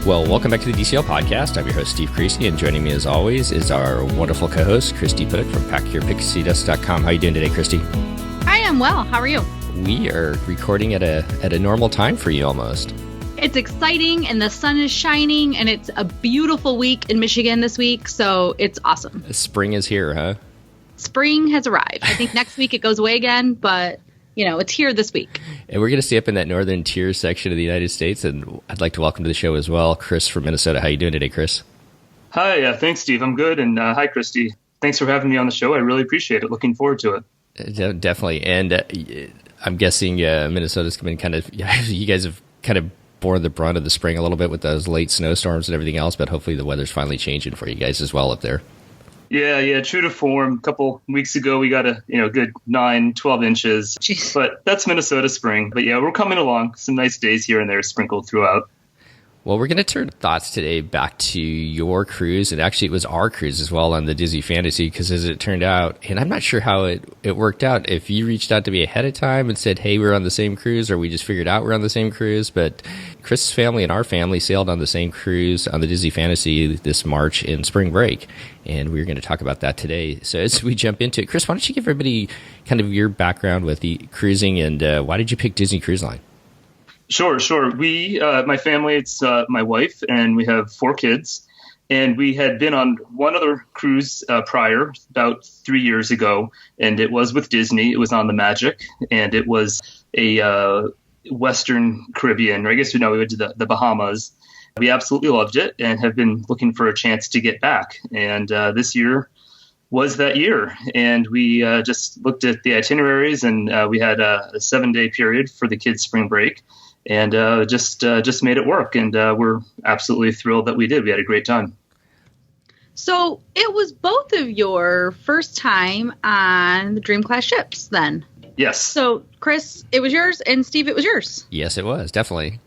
Well, welcome back to the DCL podcast. I'm your host, Steve Creasy, and joining me as always is our wonderful co-host, Christy Puttick from PackYourPixieDust.com. How are you doing today, Christy? I am well. How are you? We are recording at a normal time for you almost. It's exciting, and the sun is shining, and it's a beautiful week in Michigan this week, so it's awesome. Spring is here, huh? Spring has arrived. I think next week it goes away again, but it's here this week. And we're going to stay up in that northern tier section of the United States, and I'd like to welcome to the show as well, Chris from Minnesota. How are you doing today, Chris? Hi, thanks, Steve. I'm good, and hi, Christy. Thanks for having me on the show. I really appreciate it. Looking forward to it. Definitely. And I'm guessing Minnesota's been you guys have kind of borne the brunt of the spring a little bit with those late snowstorms and everything else, but hopefully the weather's finally changing for you guys as well up there. Yeah, true to form. A couple weeks ago, we got a good 9-12 inches. Jeez. But that's Minnesota spring. But yeah, we're coming along. Some nice days here and there sprinkled throughout. Well, we're going to turn thoughts today back to your cruise, and actually it was our cruise as well on the Disney Fantasy, because as it turned out, and I'm not sure how it worked out, if you reached out to me ahead of time and said, hey, we're on the same cruise, or we just figured out we're on the same cruise, but Chris's family and our family sailed on the same cruise on the Disney Fantasy this March in spring break, and we're going to talk about that today. So as we jump into it, Chris, why don't you give everybody kind of your background with the cruising, and why did you pick Disney Cruise Line? Sure. We, my family, it's my wife, and we have 4 kids. And we had been on one other cruise prior, about 3 years ago, and it was with Disney. It was on the Magic, and it was a Western Caribbean, or I guess we went to the Bahamas. We absolutely loved it and have been looking for a chance to get back. And this year was that year. And we just looked at the itineraries, and we had a 7-day period for the kids' spring break. And just made it work, and we're absolutely thrilled that we did. We had a great time. So it was both of your first time on the Dream Class ships, then? Yes. So, Chris, it was yours, and Steve, it was yours. Yes, it was, definitely.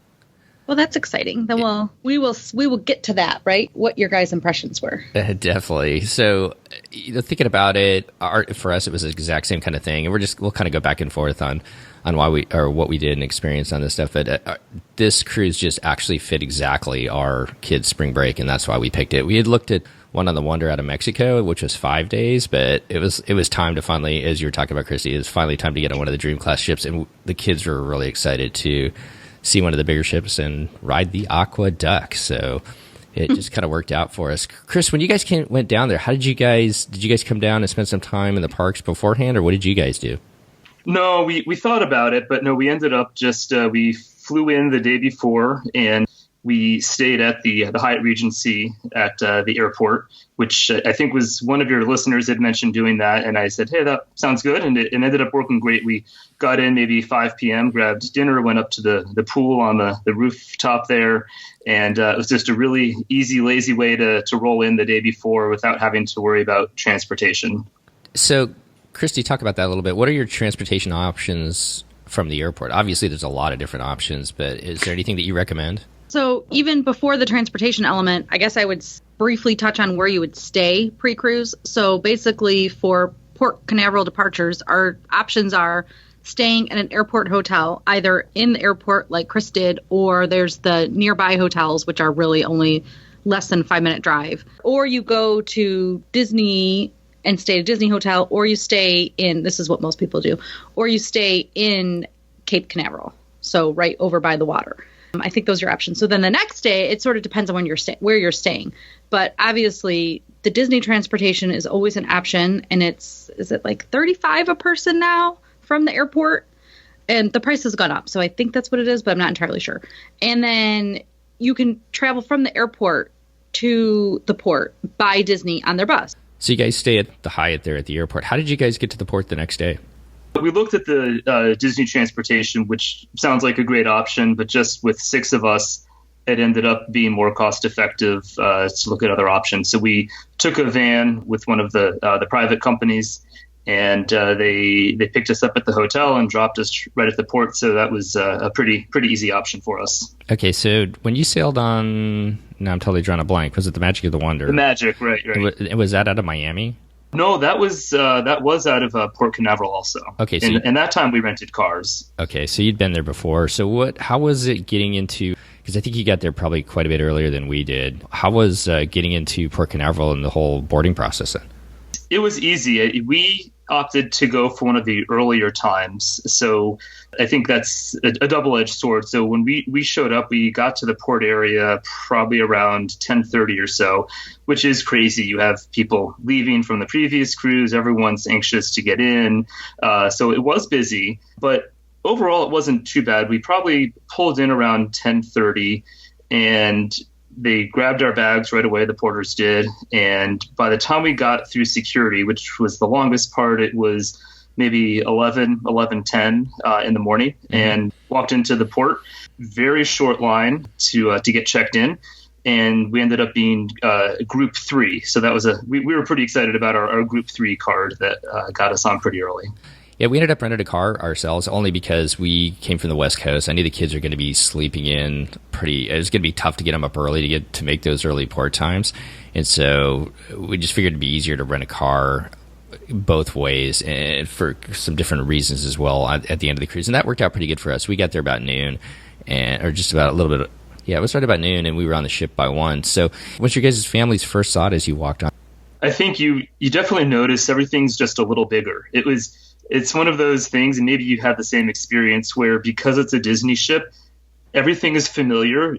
Well, that's exciting. Then we will get to that, right? What your guys' impressions were. Definitely. So, thinking about it, for us, it was the exact same kind of thing, and we'll kind of go back and forth on why what we did and experienced on this stuff. But this cruise just actually fit exactly our kids' spring break, and that's why we picked it. We had looked at one on the Wonder out of Mexico, which was 5 days, but it was time to finally, as you were talking about, Christy, it was finally time to get on one of the Dream Class ships, and the kids were really excited to see one of the bigger ships and ride the Aqua Duck. So it just kind of worked out for us. Chris, when you guys went down there, how did you guys come down and spend some time in the parks beforehand, or what did you guys do? No, we thought about it, but no, we ended up just we flew in the day before, and we stayed at the Hyatt Regency at the airport, which I think was one of your listeners had mentioned doing that. And I said, hey, that sounds good. And it ended up working great. We got in maybe 5 p.m., grabbed dinner, went up to the pool on the rooftop there. And it was just a really easy, lazy way to roll in the day before without having to worry about transportation. So, Christy, talk about that a little bit. What are your transportation options from the airport? Obviously, there's a lot of different options, but is there anything that you recommend? So even before the transportation element, I guess I would briefly touch on where you would stay pre-cruise. So basically for Port Canaveral departures, our options are staying in an airport hotel, either in the airport like Chris did, or there's the nearby hotels, which are really only less than 5-minute drive. Or you go to Disney and stay at a Disney hotel, or you stay in, this is what most people do, or you stay in Cape Canaveral, so right over by the water. I think those are options. So then the next day, it sort of depends on where you're staying. But obviously, the Disney transportation is always an option, and is it like $35 a person now from the airport? And the price has gone up, so I think that's what it is, but I'm not entirely sure. And then you can travel from the airport to the port by Disney on their bus. So you guys stay at the Hyatt there at the airport. How did you guys get to the port the next day? We looked at the Disney transportation, which sounds like a great option, but just with 6 of us, it ended up being more cost effective to look at other options. So we took a van with one of the private companies, and they picked us up at the hotel and dropped us right at the port. So that was a pretty easy option for us. Okay, so when you sailed on, now I'm totally drawing a blank. Was it the Magic of the Wonder? The Magic, right. Was that out of Miami? No, that was out of Port Canaveral also. Okay, so and that time we rented cars. Okay, so you'd been there before. So how was it getting into? because I think you got there probably quite a bit earlier than we did. How was getting into Port Canaveral and the whole boarding process then? It was easy. We opted to go for one of the earlier times. So I think that's a double-edged sword. So when we showed up, we got to the port area probably around 10:30 or so, which is crazy. You have people leaving from the previous cruise. Everyone's anxious to get in. So it was busy, but overall it wasn't too bad. We probably pulled in around 10:30 and they grabbed our bags right away, the porters did. And by the time we got through security, which was the longest part, it was maybe 11:10 in the morning, and walked into the port. Very short line to get checked in. And we ended up being Group 3. So that was we were pretty excited about our Group 3 card that got us on pretty early. Yeah, we ended up renting a car ourselves only because we came from the West Coast. I knew the kids were going to be sleeping in it was going to be tough to get them up early to make those early port times. And so we just figured it'd be easier to rent a car both ways, and for some different reasons as well at the end of the cruise. And that worked out pretty good for us. We got there about noon, or just about a little bit. Yeah, it was right about noon, and we were on the ship by 1. So what's your guys' family's first thought as you walked on? I think you definitely notice everything's just a little bigger. It's one of those things, and maybe you had the same experience where because it's a Disney ship, everything is familiar.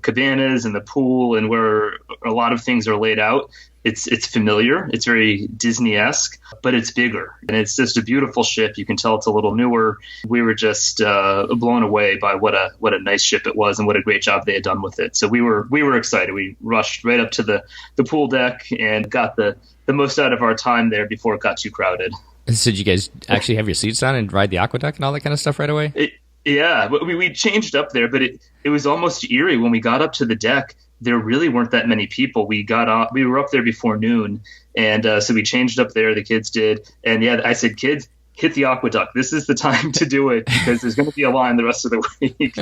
Cabanas and the pool and where a lot of things are laid out. It's familiar. It's very Disney-esque, but it's bigger. And it's just a beautiful ship. You can tell it's a little newer. We were just blown away by what a nice ship it was and what a great job they had done with it. So we were excited. We rushed right up to the pool deck and got the most out of our time there before it got too crowded. So did you guys actually have your seats on and ride the aqueduct and all that kind of stuff right away? Yeah, we changed up there, but it was almost eerie when we got up to the deck. There really weren't that many people. We were up there before noon, and so we changed up there. The kids did, and yeah, I said, kids, hit the aqueduct. This is the time to do it because there's going to be a line the rest of the week.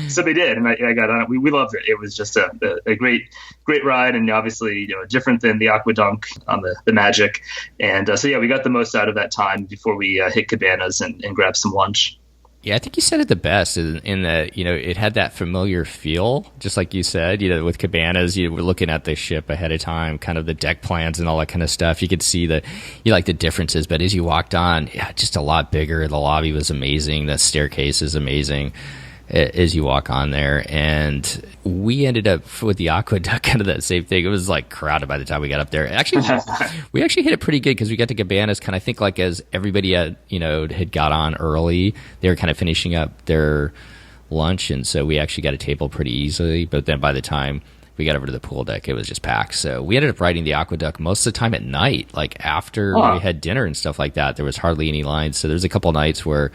So they did, and I got on it. We loved it. It was just a great ride, and obviously different than the aqueduct on the Magic. And so yeah, we got the most out of that time before we hit Cabanas and grabbed some lunch. Yeah, I think you said it the best in that, it had that familiar feel, just like you said, with Cabanas, you were looking at the ship ahead of time, kind of the deck plans and all that kind of stuff. You could see the differences, but as you walked on, yeah, just a lot bigger. The lobby was amazing. The staircase is amazing as you walk on there. And we ended up with the aqueduct, kind of that same thing. It was like crowded by the time we got up there. Actually, we actually hit it pretty good because we got to Cabanas kind of think like as everybody had got on early, they were kind of finishing up their lunch. And so we actually got a table pretty easily. But then by the time we got over to the pool deck, it was just packed. So we ended up riding the aqueduct most of the time at night, like after we had dinner and stuff like that. There was hardly any lines. So there's a couple nights where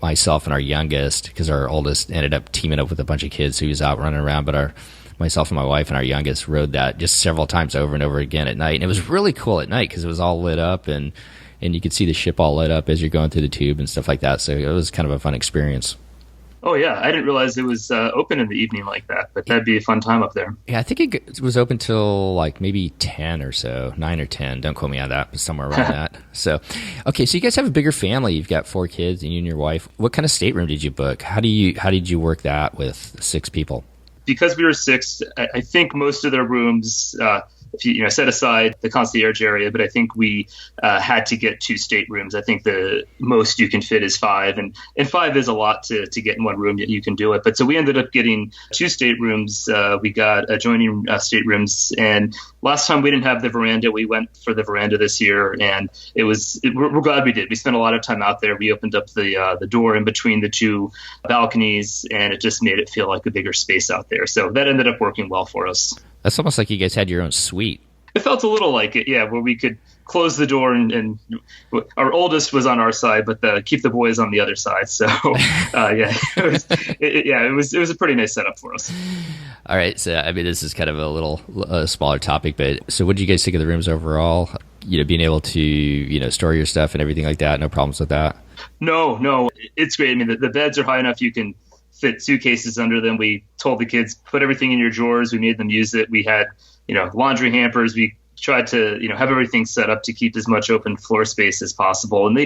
myself and our youngest, because our oldest ended up teaming up with a bunch of kids who was out running around, but myself and my wife and our youngest rode that just several times over and over again at night. And it was really cool at night because it was all lit up and you could see the ship all lit up as you're going through the tube and stuff like that. So it was kind of a fun experience. Oh, yeah. I didn't realize it was open in the evening like that, but that'd be a fun time up there. Yeah, I think it was open till like maybe 10 or so, 9 or 10. Don't quote me on that, but somewhere around that. So, okay, so you guys have a bigger family. You've got 4 kids and you and your wife. What kind of stateroom did you book? How did you work that with 6 people? Because we were 6, I think most of the rooms, if you set aside the concierge area, but I think we had to get 2 staterooms. I think the most you can fit is 5, and 5 is a lot to get in one room. You can do it, but so we ended up getting 2 staterooms. We got adjoining staterooms, and last time we didn't have the veranda. We went for the veranda this year, and we're glad we did. We spent a lot of time out there. We opened up the door in between the 2 balconies, and it just made it feel like a bigger space out there. So that ended up working well for us. That's almost like you guys had your own suite. It felt a little like it, yeah, where we could close the door and our oldest was on our side, but keep the boys on the other side. So, yeah, it was a pretty nice setup for us. All right, so I mean, this is kind of a little smaller topic, but so what did you guys think of the rooms overall? Being able to store your stuff and everything like that. No problems with that. No, it's great. I mean, the beds are high enough you can fit suitcases under them. We told the kids, put everything in your drawers. We made them use it. We had, laundry hampers. We tried to, have everything set up to keep as much open floor space as possible. And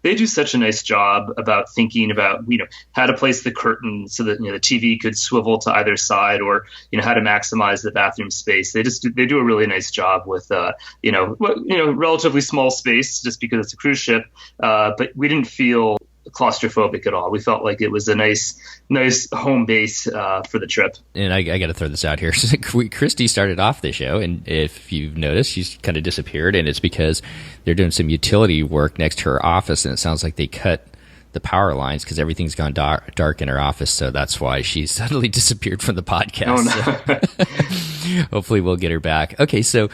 they do such a nice job about thinking about, how to place the curtain so that, the TV could swivel to either side, or, how to maximize the bathroom space. They do a really nice job with, relatively small space just because it's a cruise ship. But we didn't feel claustrophobic at all. We felt like it was a nice home base for the trip. And I got to throw this out here. Christy started off the show, and if you've noticed, she's kind of disappeared, and it's because they're doing some utility work next to her office, and it sounds like they cut the power lines because everything's gone dark in her office, so that's why she suddenly disappeared from the podcast. Oh, no. So hopefully we'll get her back. Okay, so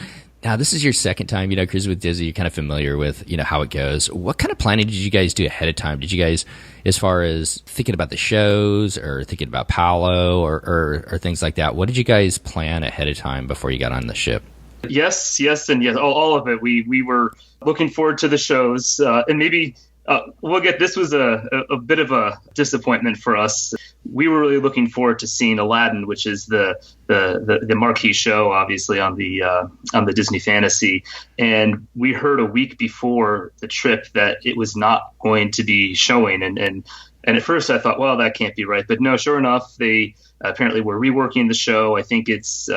now this is your second time, cruising with Disney. You're kind of familiar with, how it goes. What kind of planning did you guys do ahead of time? Did you guys, as far as thinking about the shows or thinking about Palo or things like that, what did you guys plan ahead of time before you got on the ship? Yes, and yes, all of it. We were looking forward to the shows, and maybe this was a bit of a disappointment for us. We were really looking forward to seeing Aladdin, which is the marquee show, obviously on the Disney Fantasy. And we heard a week before the trip that it was not going to be showing. And at first I thought, well, that can't be right. But no, sure enough, they apparently were reworking the show. I think it's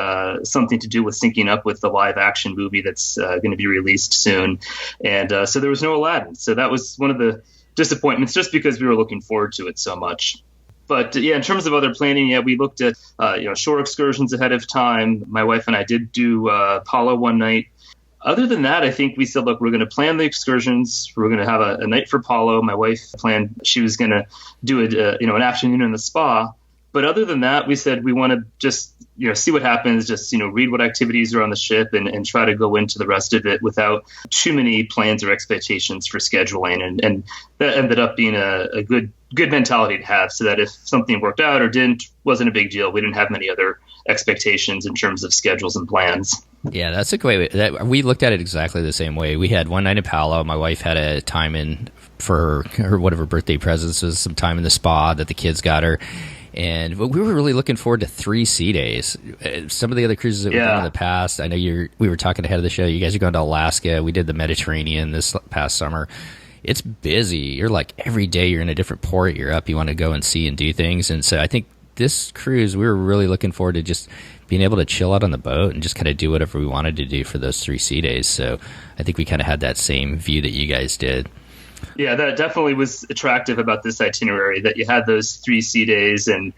something to do with syncing up with the live action movie that's going to be released soon. And so there was no Aladdin. So that was one of the disappointments, just because we were looking forward to it so much. But yeah, in terms of other planning, we looked at shore excursions ahead of time. My wife and I did do Palo one night. Other than that, I think we said, look, we're going to plan the excursions. We're going to have a night for Palo. My wife planned she was going to do an afternoon in the spa. But other than that, we said we want to just, see what happens, just, read what activities are on the ship and try to go into the rest of it without too many plans or expectations for scheduling. And that ended up being a good mentality to have, so that if something worked out or didn't, wasn't a big deal. We didn't have many other expectations in terms of schedules and plans. Yeah, that's a great way. We looked at it exactly the same way. We had one night in Palo. My wife had a time in for her one of her birthday presents was some time in the spa that the kids got her. And we were really looking forward to 3 sea days. Some of the other cruises that we've done in the past, I know we were talking ahead of the show. You guys are going to Alaska. We did the Mediterranean this past summer. It's busy. You're like every day you're in a different port. You're up. You want to go and see and do things. And so I think this cruise, we were really looking forward to just being able to chill out on the boat and just kind of do whatever we wanted to do for those 3 sea days. So I think we kind of had that same view that you guys did. Yeah, that definitely was attractive about this itinerary, that you had those 3 sea days. And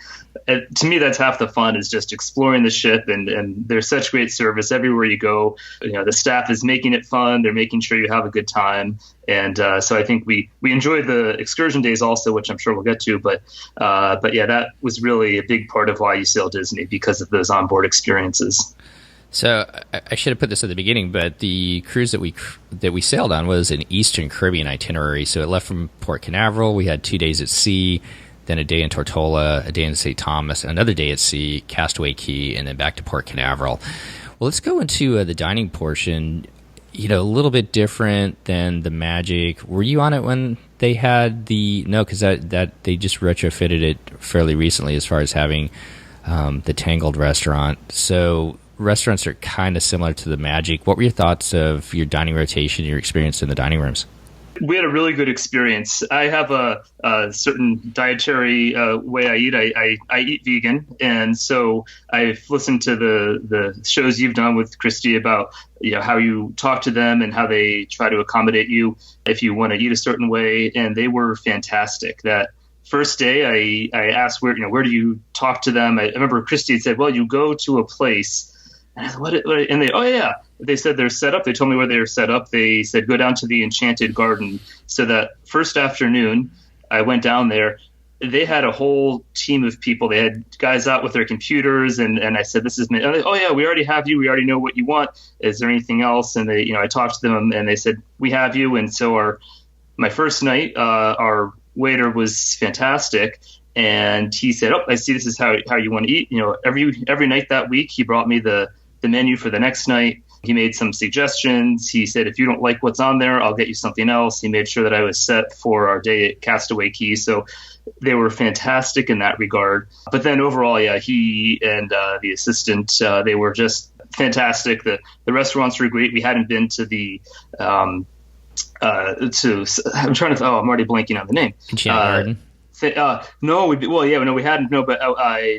to me, that's half the fun, is just exploring the ship. And there's such great service everywhere you go. The staff is making it fun. They're making sure you have a good time. And so I think we enjoyed the excursion days also, which I'm sure we'll get to. But yeah, that was really a big part of why you sail Disney, because of those onboard experiences. So I should have put this at the beginning, but the cruise that we sailed on was an Eastern Caribbean itinerary. So it left from Port Canaveral. We had 2 days at sea, then a day in Tortola, a day in St. Thomas, another day at sea, Castaway Cay, and then back to Port Canaveral. Well, let's go into the dining portion. A little bit different than the Magic. Were you on it when they had no, because that they just retrofitted it fairly recently as far as having the Tangled restaurant. So restaurants are kind of similar to the Magic. What were your thoughts of your dining rotation, your experience in the dining rooms? We had a really good experience. I have a certain dietary way I eat. I eat vegan, and so I've listened to the shows you've done with Christy about how you talk to them and how they try to accommodate you if you want to eat a certain way, and they were fantastic. That first day, I asked where do you talk to them. I remember Christy had said, "Well, you go to a place." And I said, and they, oh yeah, they said they're set up. They told me where they were set up. They said, go down to the Enchanted Garden. So that first afternoon, I went down there. They had a whole team of people. They had guys out with their computers, and I said, this is me. And they, oh yeah, we already have you. We already know what you want. Is there anything else? And they, I talked to them, and they said, we have you. And so my first night, our waiter was fantastic. And he said, oh, I see this is how you want to eat. Every night that week, he brought me the menu for the next night. He made some suggestions. He said, if you don't like what's on there, I'll get you something else. He made sure that I was set for our day at Castaway Cay. So they were fantastic in that regard. But then overall, yeah, he and the assistant, they were just fantastic. The restaurants were great. We hadn't been to the I'm already blanking on the name. Enchanted Garden. No, we hadn't. No, but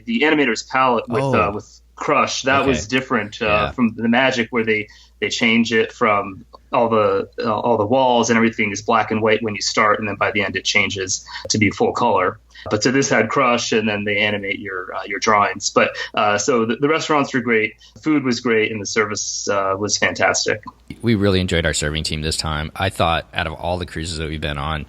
the Animator's Palette with Crush, that was different from the Magic, where they change it from all the walls and everything is black and white when you start, and then by the end it changes to be full color. But so this had Crush, and then they animate your drawings. But so the restaurants were great, food was great, and the service was fantastic. We really enjoyed our serving team this time. I thought out of all the cruises that we've been on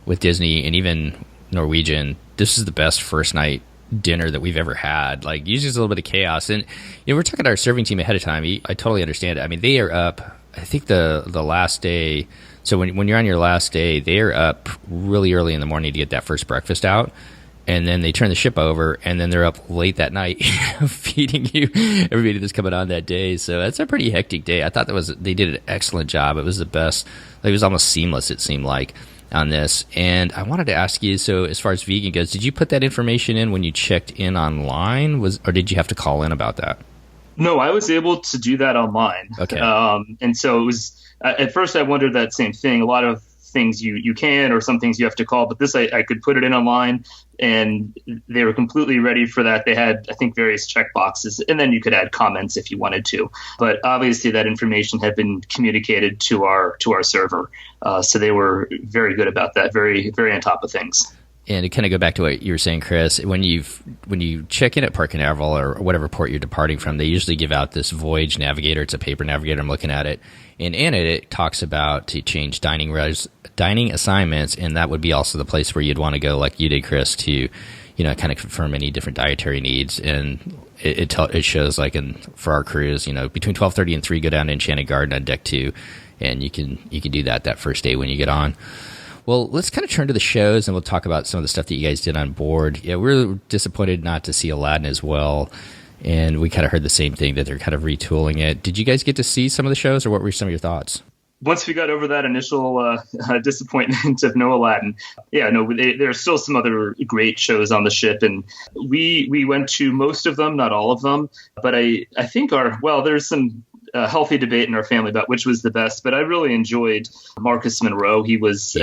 with Disney and even Norwegian, this is the best first night dinner that we've ever had. Like, usually it's a little bit of chaos, and we're talking to our serving team ahead of time. I totally understand it. I mean, they are up, I think the last day. So when you're on your last day, they are up really early in the morning to get that first breakfast out, and then they turn the ship over, and then they're up late that night feeding you everybody that's coming on that day. So that's a pretty hectic day. I thought they did an excellent job. It was the best. It was almost seamless, it seemed like, on this. And I wanted to ask you, so as far as vegan goes, did you put that information in when you checked in online, or did you have to call in about that? No, I was able to do that online. Okay. And so it was, at first I wondered that same thing. A lot of things you can, or some things you have to call, but this I could put it in online, and they were completely ready for that. They had, I think, various check boxes, and then you could add comments if you wanted to. But obviously that information had been communicated to our server, so they were very good about that, very, very on top of things. And to kind of go back to what you were saying, Chris, when you check in at Park Canaveral or whatever port you're departing from, they usually give out this Voyage Navigator. It's a paper navigator. I'm looking at it. And in it talks about to change dining assignments, and that would be also the place where you'd want to go, like you did, Chris, to kind of confirm any different dietary needs. And it shows, like, for our cruise, between 12:30 and 3, go down to Enchanted Garden on deck 2, and you can do that first day when you get on. Well, let's kind of turn to the shows, and we'll talk about some of the stuff that you guys did on board. Yeah, we're disappointed not to see Aladdin as well, and we kind of heard the same thing, that they're kind of retooling it. Did you guys get to see some of the shows, or what were some of your thoughts? Once we got over that initial disappointment of no Aladdin, there are still some other great shows on the ship, and we went to most of them, not all of them. But I think there's some healthy debate in our family about which was the best, but I really enjoyed Marcus Monroe. He was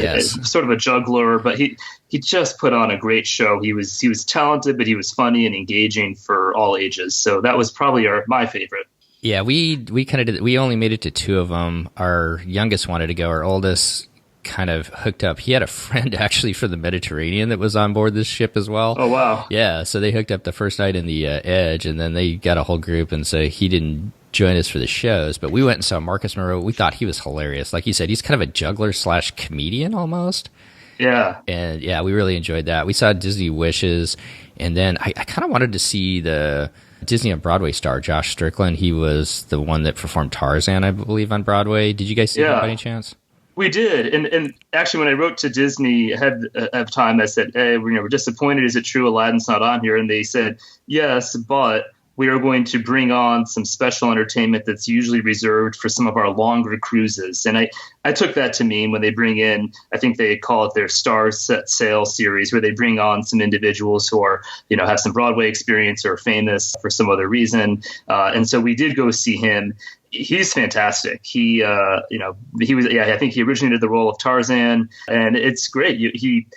sort of a juggler, but he just put on a great show. He was talented, but he was funny and engaging for all ages. So that was probably my favorite. Yeah, we kind of did. We only made it to 2 of them. Our youngest wanted to go. Our oldest kind of hooked up. He had a friend actually from the Mediterranean that was on board this ship as well. Oh, wow. Yeah, so they hooked up the first night in the Edge, and then they got a whole group, and so he didn't join us for the shows, but we went and saw Marcus Monroe. We thought he was hilarious. Like you said, he's kind of a juggler / comedian almost. Yeah. And yeah, we really enjoyed that. We saw Disney Wishes, and then I kind of wanted to see the Disney on Broadway star, Josh Strickland. He was the one that performed Tarzan, I believe, on Broadway. Did you guys see him by any chance? We did, and actually, when I wrote to Disney ahead of time, I said, "Hey, we're disappointed. Is it true Aladdin's not on here?" And they said, "Yes, but we are going to bring on some special entertainment that's usually reserved for some of our longer cruises." And I took that to mean when they bring in, I think they call it their Star Set Sail series, where they bring on some individuals who are, have some Broadway experience or famous for some other reason. And so we did go see him. He's fantastic. He was, I think he originated the role of Tarzan, and it's great. He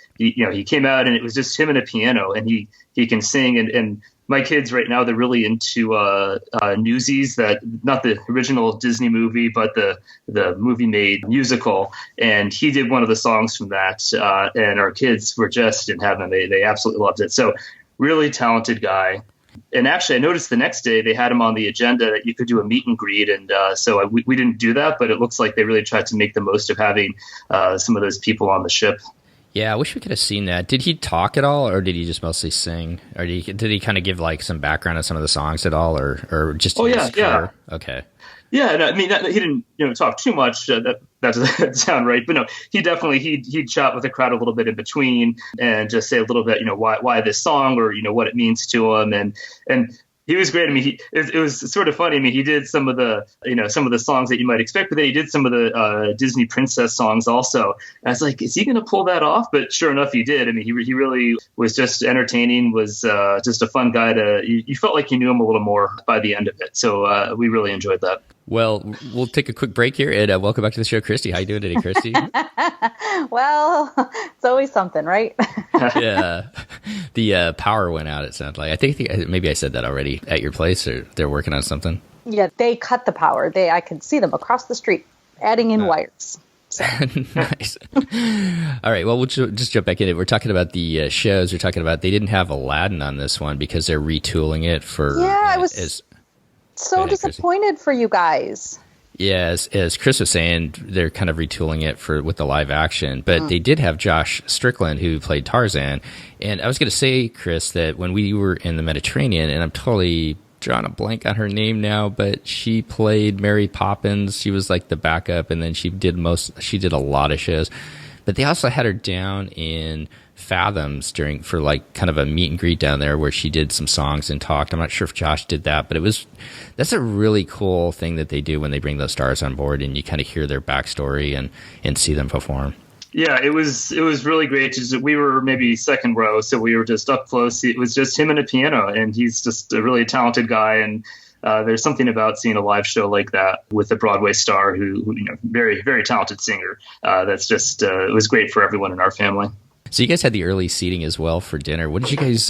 came out, and it was just him and a piano, and he can sing. And my kids right now, they're really into Newsies, that not the original Disney movie, but the movie made musical. And he did one of the songs from that, and our kids were just in heaven. They absolutely loved it. So really talented guy. And actually, I noticed the next day they had him on the agenda that you could do a meet and greet. And so we didn't do that, but it looks like they really tried to make the most of having some of those people on the ship. Yeah, I wish we could have seen that. Did he talk at all, or did he just mostly sing? Or did he kind of give like some background on some of the songs at all, or just? Oh yeah. Okay. Yeah, no, I mean he didn't talk too much. That doesn't sound right, but no, he definitely he'd chat with the crowd a little bit in between and just say a little bit, why this song, or what it means to him, and He was great. I mean, it was sort of funny. I mean, he did some of the songs that you might expect, but then he did some of the Disney princess songs also. And I was like, is he going to pull that off? But sure enough, he did. I mean, he really was just entertaining, was just a fun guy you felt like you knew him a little more by the end of it. So we really enjoyed that. Well, we'll take a quick break here, and welcome back to the show, Christy. How you doing today, Christy? Well, it's always something, right? Yeah. The power went out, it sounded like. I think maybe I said that already at your place, or they're working on something. Yeah, they cut the power. I could see them across the street adding in wires. So. Nice. All right. Well, we'll just jump back in. We're talking about the shows. We're talking about they didn't have Aladdin on this one because they're retooling it for. Yeah, I was so disappointed for you guys. Yeah, as Chris was saying, they're kind of retooling it with the live action. But they did have Josh Strickland, who played Tarzan. And I was going to say, Chris, that when we were in the Mediterranean, and I'm totally drawing a blank on her name now, but she played Mary Poppins. She was like the backup, and then she did a lot of shows. But they also had her down in Fathoms for like kind of a meet and greet down there where she did some songs and talked. I'm not sure if Josh did that, but that's a really cool thing that they do when they bring those stars on board and you kind of hear their backstory and see them perform. Yeah, it was really great. We were maybe second row, so we were just up close. It was just him and a piano, and he's just a really talented guy. And there's something about seeing a live show like that with a Broadway star who very, very talented singer. That's just it was great for everyone in our family. So you guys had the early seating as well for dinner. What did you guys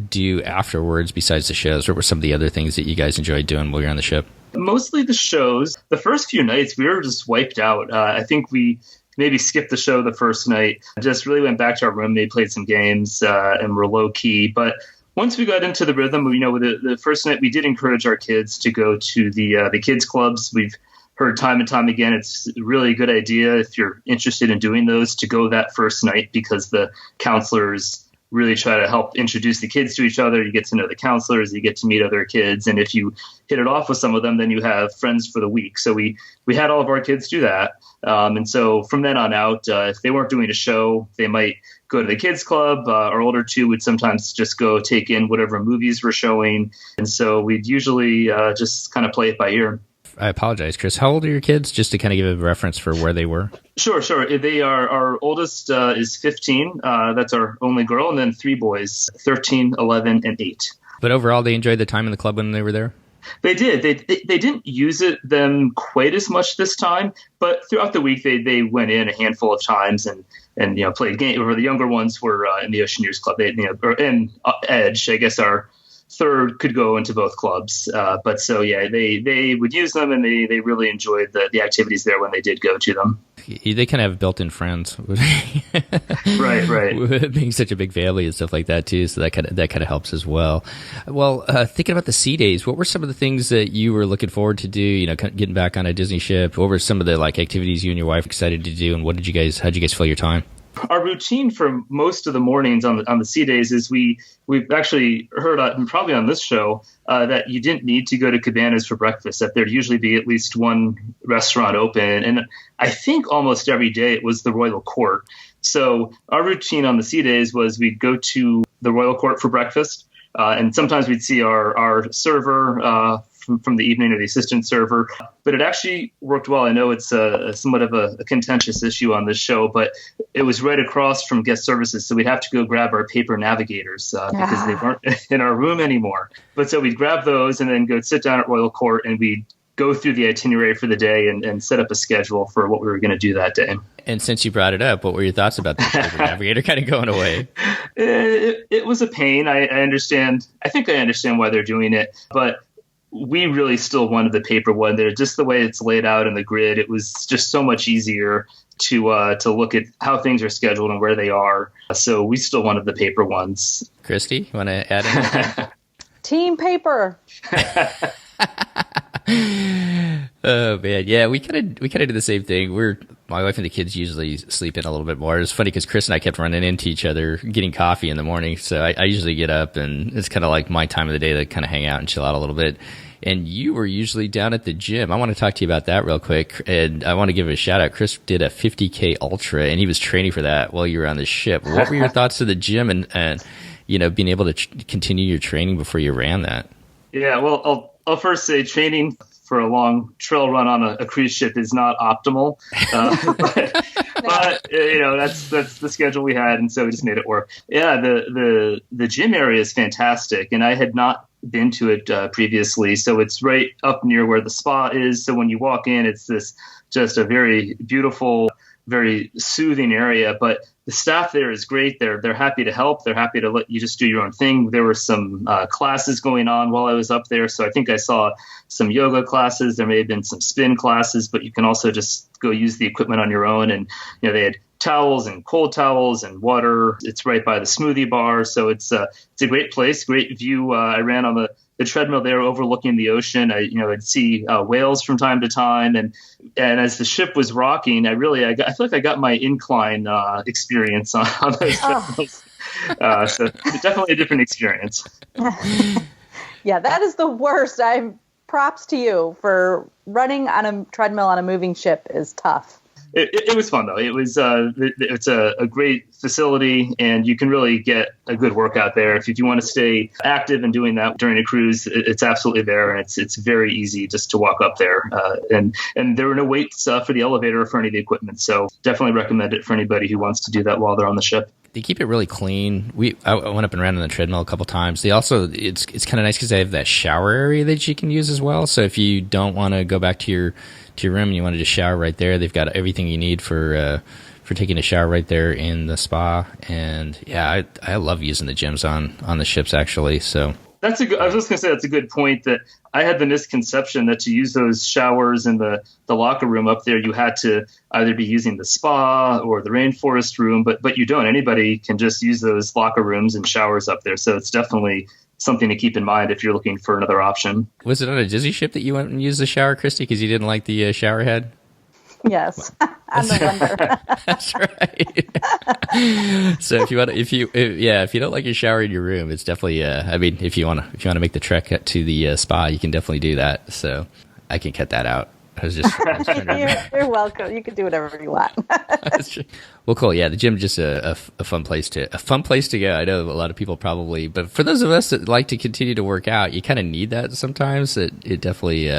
do afterwards besides the shows? What were some of the other things that you guys enjoyed doing while you're on the ship? Mostly the shows. The first few nights, we were just wiped out. I think we maybe skipped the show the first night. Just really went back to our room. They played some games and were low key. But once we got into the rhythm, the first night we did encourage our kids to go to the kids clubs. We've heard time and time again, it's really a good idea if you're interested in doing those to go that first night because the counselors really try to help introduce the kids to each other. You get to know the counselors, you get to meet other kids. And if you hit it off with some of them, then you have friends for the week. So we had all of our kids do that. And so from then on out, if they weren't doing a show, they might go to the kids club. Our older two would sometimes just go take in whatever movies we're showing. And so we'd usually just kind of play it by ear. I apologize, Chris. How old are your kids? Just to kind of give a reference for where they were. Sure. They are, our oldest is 15. That's our only girl. And then 3 boys, 13, 11, and 8. But overall, they enjoyed the time in the club when they were there? They did. They didn't use them quite as much this time, but throughout the week they went in a handful of times and played games. Or the younger ones were in the Oceaneers Club. And Edge, I guess our third could go into both clubs. But so, yeah, they would use them, and they really enjoyed the activities there when they did go to them. They kind of have built-in friends. Right. Being such a big family and stuff like that, too, so that kind of helps as well. Well, thinking about the sea days, what were some of the things that you were looking forward to do, getting back on a Disney ship? What were some of the activities you and your wife excited to do, and how'd you guys fill your time? Our routine for most of the mornings on the sea days is we've actually heard probably on this show that you didn't need to go to Cabanas for breakfast, that there'd usually be at least one restaurant open. And I think almost every day it was the Royal Court. So our routine on the sea days was we'd go to the Royal Court for breakfast. And sometimes we'd see our server from the evening, or the assistant server. But it actually worked well. I know it's somewhat of a contentious issue on this show, but it was right across from guest services. So we'd have to go grab our paper navigators because they weren't in our room anymore. But so we'd grab those and then go sit down at Royal Court, and we'd go through the itinerary for the day and set up a schedule for what we were going to do that day. And since you brought it up, what were your thoughts about the paper navigator kind of going away? It was a pain. I understand. I think I understand why they're doing it, but we really still wanted the paper one. There, just the way it's laid out in the grid, it was just so much easier to look at how things are scheduled and where they are. So we still wanted the paper ones. Christy, you want to add anything? Team paper. Oh man, yeah, we kind of do the same thing. My wife and the kids usually sleep in a little bit more. It's funny because Chris and I kept running into each other getting coffee in the morning. So I usually get up, and it's kind of like my time of the day to kind of hang out and chill out a little bit. And you were usually down at the gym. I want to talk to you about that real quick. And I want to give a shout out. Chris did a 50K Ultra, and he was training for that while you were on the ship. What were your thoughts of the gym and being able to continue your training before you ran that? Yeah, well, I'll first say training for a long trail run on a cruise ship is not optimal, but that's the schedule we had, and so we just made it work. Yeah, the gym area is fantastic, and I had not been to it previously, so it's right up near where the spa is. So when you walk in, it's this just a very beautiful, very soothing area, but the staff there is great. They're happy to help. They're happy to let you just do your own thing. There were some classes going on while I was up there. So I think I saw some yoga classes. There may have been some spin classes, but you can also just go use the equipment on your own. And, they had towels and cold towels and water. It's right by the smoothie bar. So it's a great place, great view. I ran on the treadmill there overlooking the ocean. I'd see whales from time to time. And as the ship was rocking, I feel like I got my incline experience on those treadmills. So definitely a different experience. Yeah, that is the worst. Props to you for running on a treadmill on a moving ship is tough. It was fun though. It was it's a great facility, and you can really get a good workout there. If you want to stay active and doing that during a cruise, it's absolutely there, and it's very easy just to walk up there. And there were no waits for the elevator or for any of the equipment, so definitely recommend it for anybody who wants to do that while they're on the ship. They keep it really clean. I went up and ran on the treadmill a couple times. They also it's kind of nice because they have that shower area that you can use as well. So if you don't want to go back to your room and you want to just shower right there, they've got everything you need for taking a shower right there in the spa. And yeah, I love using the gyms on the ships actually. So I was just going to say that's a good point, that I had the misconception that to use those showers in the locker room up there, you had to either be using the spa or the rainforest room, but you don't. Anybody can just use those locker rooms and showers up there. So it's definitely something to keep in mind if you're looking for another option. Was it on a Disney ship that you went and used the shower, Christy, because you didn't like the shower head? Yes, I'm November. That's right. So if you don't like your shower in your room, it's definitely. If you want to make the trek to the spa, you can definitely do that. So I can cut that out. I was trying to You're welcome. You can do whatever you want. Well, cool. Yeah, the gym's just a fun place to go. I know a lot of people probably, but for those of us that like to continue to work out, you kind of need that sometimes. It definitely.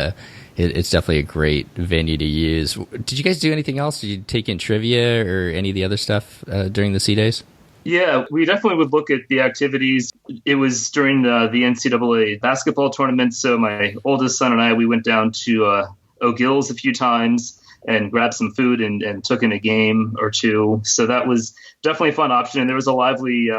It's definitely a great venue to use. Did you guys do anything else? Did you take in trivia or any of the other stuff during the Sea Days? Yeah, we definitely would look at the activities. It was during the NCAA basketball tournament, so my oldest son and I, we went down to O'Gill's a few times and grabbed some food and took in a game or two. So that was definitely a fun option. And there was a lively,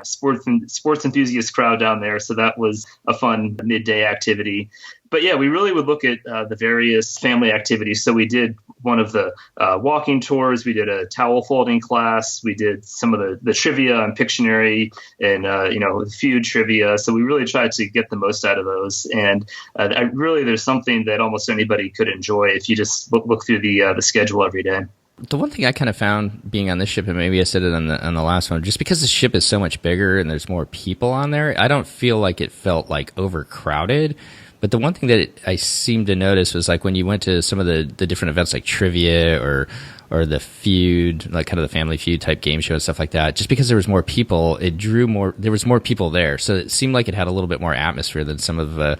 sports enthusiast crowd down there. So that was a fun midday activity. But yeah, we really would look at the various family activities. So we did one of the walking tours. We did a towel folding class. We did some of the trivia and Pictionary and, feud trivia. So we really tried to get the most out of those. And there's something that almost anybody could enjoy if you just look through the schedule every day. The one thing I kind of found being on this ship, and maybe I said it on the last one, just because the ship is so much bigger and there's more people on there, I don't feel like it felt like overcrowded. But the one thing that I seemed to notice was like when you went to some of the different events like trivia or the feud, like kind of the Family Feud type game show and stuff like that, just because there was more people, there was more people there. So it seemed like it had a little bit more atmosphere than some of the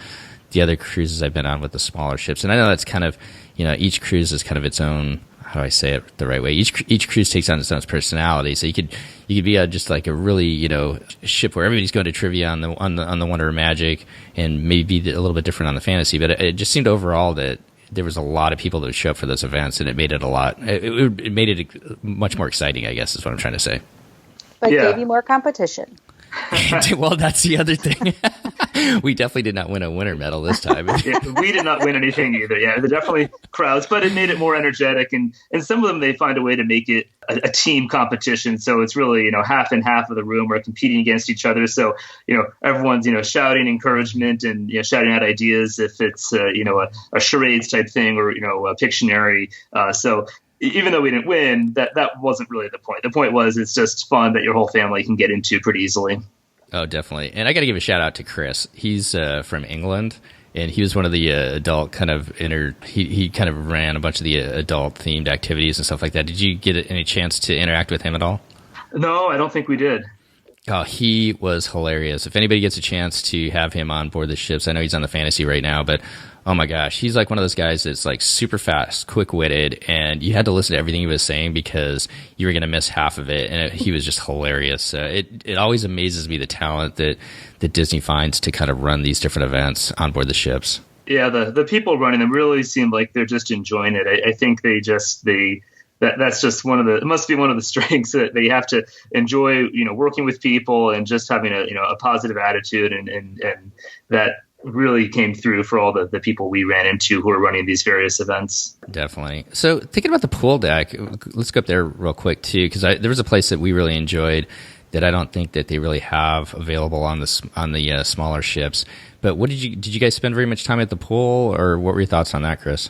other cruises I've been on with the smaller ships. And I know that's kind of, each cruise is kind of its own, how do I say it the right way? Each cruise takes on its own personality. So you could be just like a really ship where everybody's going to trivia on the Wonder of Magic, and maybe a little bit different on the Fantasy. But it just seemed overall that there was a lot of people that would show up for those events, and it made it it made it much more exciting, I guess is what I'm trying to say. But gave you more competition. Well, that's the other thing. We definitely did not win a winter medal this time. Yeah, we did not win anything either. Yeah, they're definitely crowds, but it made it more energetic. And some of them, they find a way to make it a team competition. So it's really, half and half of the room are competing against each other. So, everyone's, shouting encouragement and, shouting out ideas if it's, a charades type thing or, a Pictionary. So even though we didn't win, that wasn't really the point. The point was it's just fun that your whole family can get into pretty easily. Oh, definitely. And I got to give a shout out to Chris. He's from England, and he was one of the adult kind of he kind of ran a bunch of the adult themed activities and stuff like that. Did you get any chance to interact with him at all? No, I don't think we did. Oh, he was hilarious. If anybody gets a chance to have him on board the ships, I know he's on the Fantasy right now, but oh my gosh, he's like one of those guys that's like super fast, quick-witted, and you had to listen to everything he was saying because you were going to miss half of it, and he was just hilarious. It always amazes me the talent that Disney finds to kind of run these different events on board the ships. Yeah, the people running them really seem like they're just enjoying it. I think that's just it must be one of the strengths that they have to enjoy, working with people and just having a positive attitude, and that really came through for all the people we ran into who are running these various events. Definitely. So thinking about the pool deck, let's go up there real quick too, because there was a place that we really enjoyed that I don't think that they really have available on the smaller ships. But did you guys spend very much time at the pool, or what were your thoughts on that, Chris?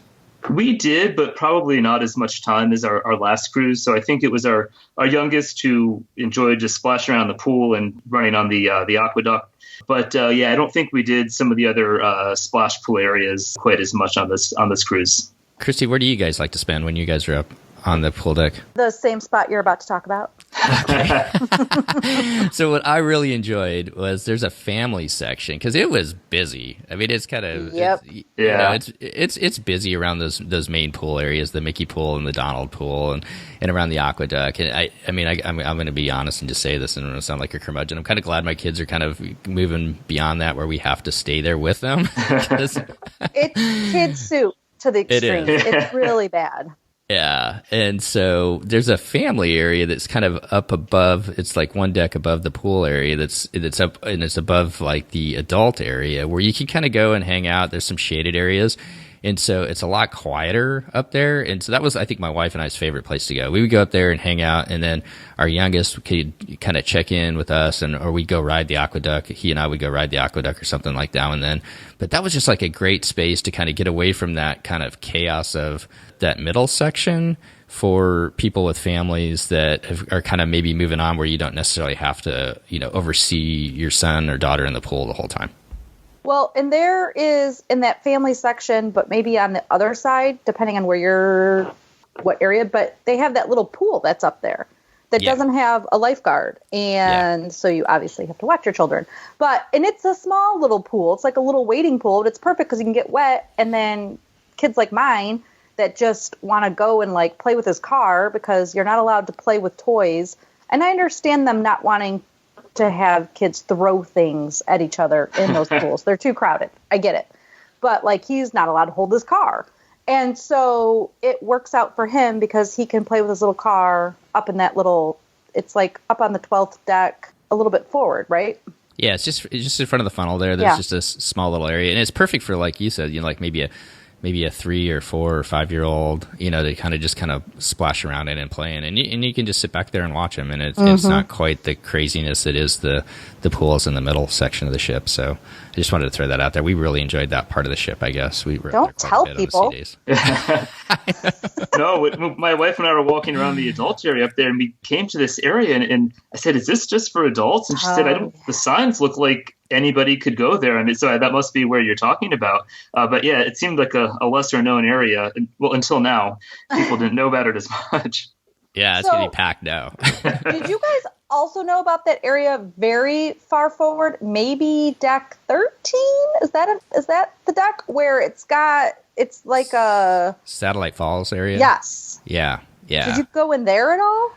We did, but probably not as much time as our last cruise. So I think it was our youngest who enjoyed just splashing around the pool and running on the aqueduct. But I don't think we did some of the other splash pool areas quite as much on this cruise. Christy, where do you guys like to spend when you guys are up on the pool deck? The same spot you're about to talk about. So what I really enjoyed was there's a family section because it was busy. I mean, it's kind of it's busy around those main pool areas, the Mickey pool and the Donald pool, and around the aqueduct. And I'm going to be honest and just say this, and I'm going to sound like a curmudgeon. I'm kind of glad my kids are kind of moving beyond that, where we have to stay there with them. It's kid soup to the extreme. It's really bad. Yeah, and so there's a family area that's kind of up above. It's like one deck above the pool area that's up, and it's above like the adult area where you can kind of go and hang out. There's some shaded areas, and so it's a lot quieter up there. And so that was, I think, my wife and I's favorite place to go. We would go up there and hang out, and then our youngest could kind of check in with us, or we'd go ride the aqueduct. He and I would go ride the aqueduct or something like that, and then. But that was just like a great space to kind of get away from that kind of chaos of that middle section for people with families that are kind of maybe moving on, where you don't necessarily have to, oversee your son or daughter in the pool the whole time. Well, and there is in that family section, but maybe on the other side, depending on what area, but they have that little pool that's up there that doesn't have a lifeguard. And so you obviously have to watch your children. And it's a small little pool. It's like a little wading pool, but it's perfect because you can get wet. And then kids like mine that just want to go and like play with his car because you're not allowed to play with toys. And I understand them not wanting to have kids throw things at each other in those pools. They're too crowded. I get it. But like he's not allowed to hold his car. And so it works out for him because he can play with his little car up in that little, it's like up on the 12th deck, a little bit forward, right? Yeah, it's just in front of the funnel there. There's just a small little area. And it's perfect for, like you said, like maybe a 3 or 4 or 5 year old, to kind of splash around in and play in, and you can just sit back there and watch them, and it's not quite the craziness that is the pools in the middle section of the ship. So I just wanted to throw that out there. We really enjoyed that part of the ship. I guess we were don't tell people. No, my wife and I were walking around the adult area up there, and we came to this area, and I said, "Is this just for adults?" And she said, the signs look like anybody could go there. And so that must be where you're talking about. But yeah, it seemed like a lesser known area. Well, until now, people didn't know about it as much. Yeah, it's going to be packed now. Did you guys also know about that area very far forward? Maybe deck 13? Is that the deck where it's like a Satellite Falls area? Yes. Yeah. Did you go in there at all?